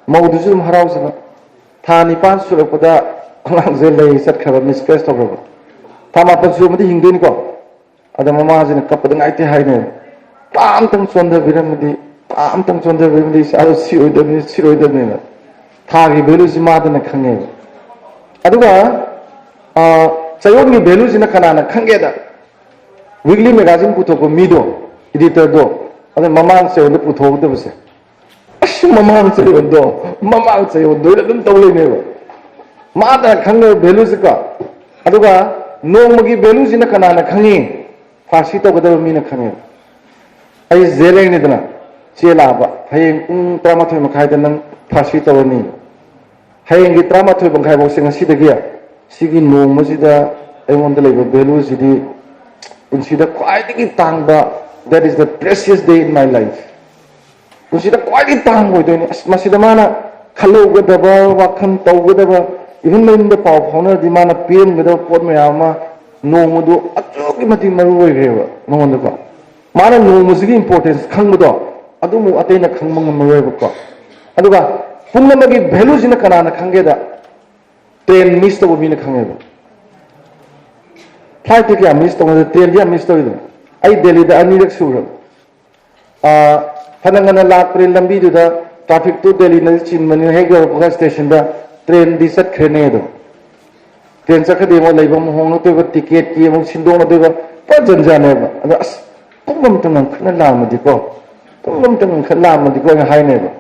mau du sum harau sa tha ni pan su ko da ang ze le sat khaba mispress to ba tha ma pa su ma di hing de ni ko ada mama jin ka pa ngai te hai ne tam tang chon da biram di tam tang chon da biram di sa si oi da ne na tha gi values ma da na khang ne aduga chayong gi values na kana na khang ge da weekly magazine pu to ko mi do editor do ada mamang se do pu tho da bse mamang se do da dum to le ne ba ma da khang ne values ka aduga no ma gi values na kana na khangi फासी तो गदर मीना खंगे आई जेलेंग ने दना चेला बा हयें त्रामाथोय मखाय द नंग फासी तो नि हयें गी त्रामाथोय बंखाय बो सिंग सिदा गिया सिगी नो मजिदा एमोन द लेबो वैल्यू सिदी उनसिदा क्वाइटि तांगबा that is the precious day in my life उनसिदा क्वाइटि तांग होय दोनि मसिदा माना खलो गदबा वाखन तो गदबा इवन मेन द पाव फाउनर दि माना पेन गदो पोट मयामा नोंगदो अचोकी मति मरु होय गेबा नोंगद को माना नोंगसिगी इंपोर्टेंस खंगदो अदुमु अतेना खंगमंग मरु को अदुगा पुन्नमगी वैल्यू जिना कनाना खंगेदा ट्रेन मिस तो बिना खंगेबा फ्लाइट क्या मिस तौर ट्रेन क्या मिस तौर आई दिल्ली अनीरक सूर फनंगना लापरे लंबी ट्रैफिक तो दिल्ली न चिन्मनी हेक यौरपगा स्टेशन ट्रेन दी चटख्रेने ट्रेन चखदे मो लेबम होंगनोतेबा टिकेट की मो सिंदोंगनोतेबा पर जंजानेबा अदा अस पुंगमतंग खना लामदिको पुंगमतंग खना लामदिको हाइनेबा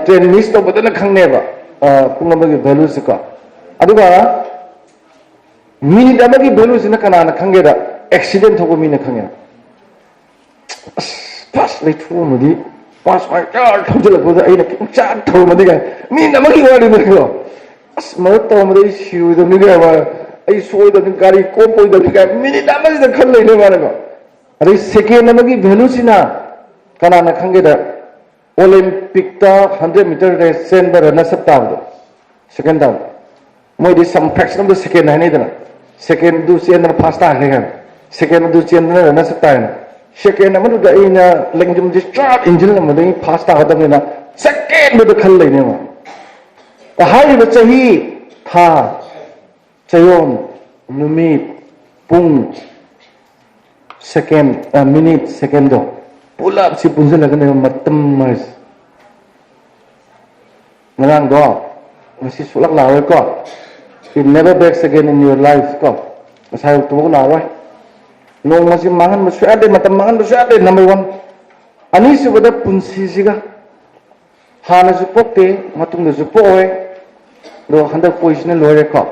ट्रेन मिस तो बदन खंगनेबा पुंगमगी वैल्यू से को अदुगा मिनिट अमगी वैल्यू से कनाना खंगेदा एक्सीडेंट थोको मिना खंगे पास लेथुमदी पास मार चार थौजलकबदा अइना चार थौमदी गा मिनिट अमगी वारी नखो अस मरत तौमदी सिउदनि गा आई सोइदनि गाड़ी कोपोइदनि गा मिनिट अमगी खन लेने मारगो अरे सेकेंड अमगी वैल्यू सिना कनाना खंगेदा ओलंपिक ता 100 मीटर रेस चेंबर न सप्ताहदो सेकेंड दाउ मोइदि some fraction of the second है नहीं सेकेंड दु चेंबर फास्ट आ है सेकेंड दु चेंबर न सप्ताह सेकेंड अमदु दा इना लेंजम दि स्टार्ट इंजन अमदि फास्ट आ दमेना सेकेंड द खल लेने मा ता हाई बचही था चयोन नुमित पुंग सेकेंड मिनट सेकेंड दो पुला si punjal lagan na matam mas ngarang do masi sulak lawai ko it never backs again in your life ko masai tu ko lawai no masi mangan masu ade matam mangan masu ade number 1 ani su bada punsi siga hana su pokte matung da su poe do handa position lore ko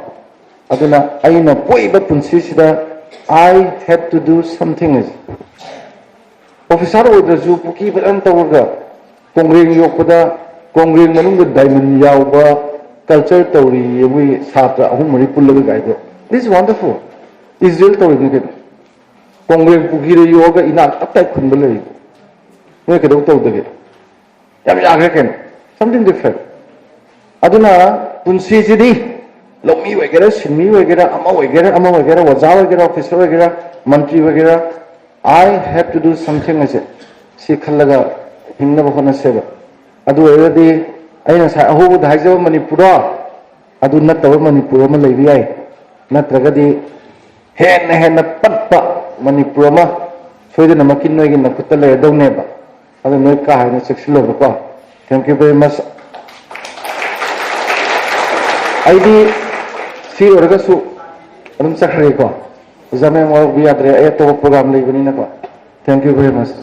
aduna aina poi ba punsi sida I have to do something is officer ओदरसु पुकी बदन तवरगा कांग्रेस योपदा कांग्रेस मनुंग डायमंड यावबा कल्चर तवरी येबुई सात्रा अहुम मरि पुल्लगा गाइदो दिस वंडरफुल इजराइल तवरी के कांग्रेस पुकी रे योगा इना तत्ताय खुनबा लई ने केदो तवदगे याम यागे केन समथिंग डिफरेंट अदुना पुंसी सिदी लोमी वगैरह सिमी वगैरह अमा वगैरह वजा वगैरह ऑफिसर वगैरह मंत्री वगैरह I have to do something as it. Si khalaga hingna bhona seba. Adu eradi aina sa ahu dhaijaw Manipura. Adu nataw Manipura ma leibi ai. Natragadi hen patpa Manipura ma. Soida namakin noi gi nakutale dawneba. Adu noi ka haina sexual ba. Thank you very much. Aidi si orga su anum sakhre ko. Zaman mau biar ada ayat atau program lagi ni nak. Thank you very much.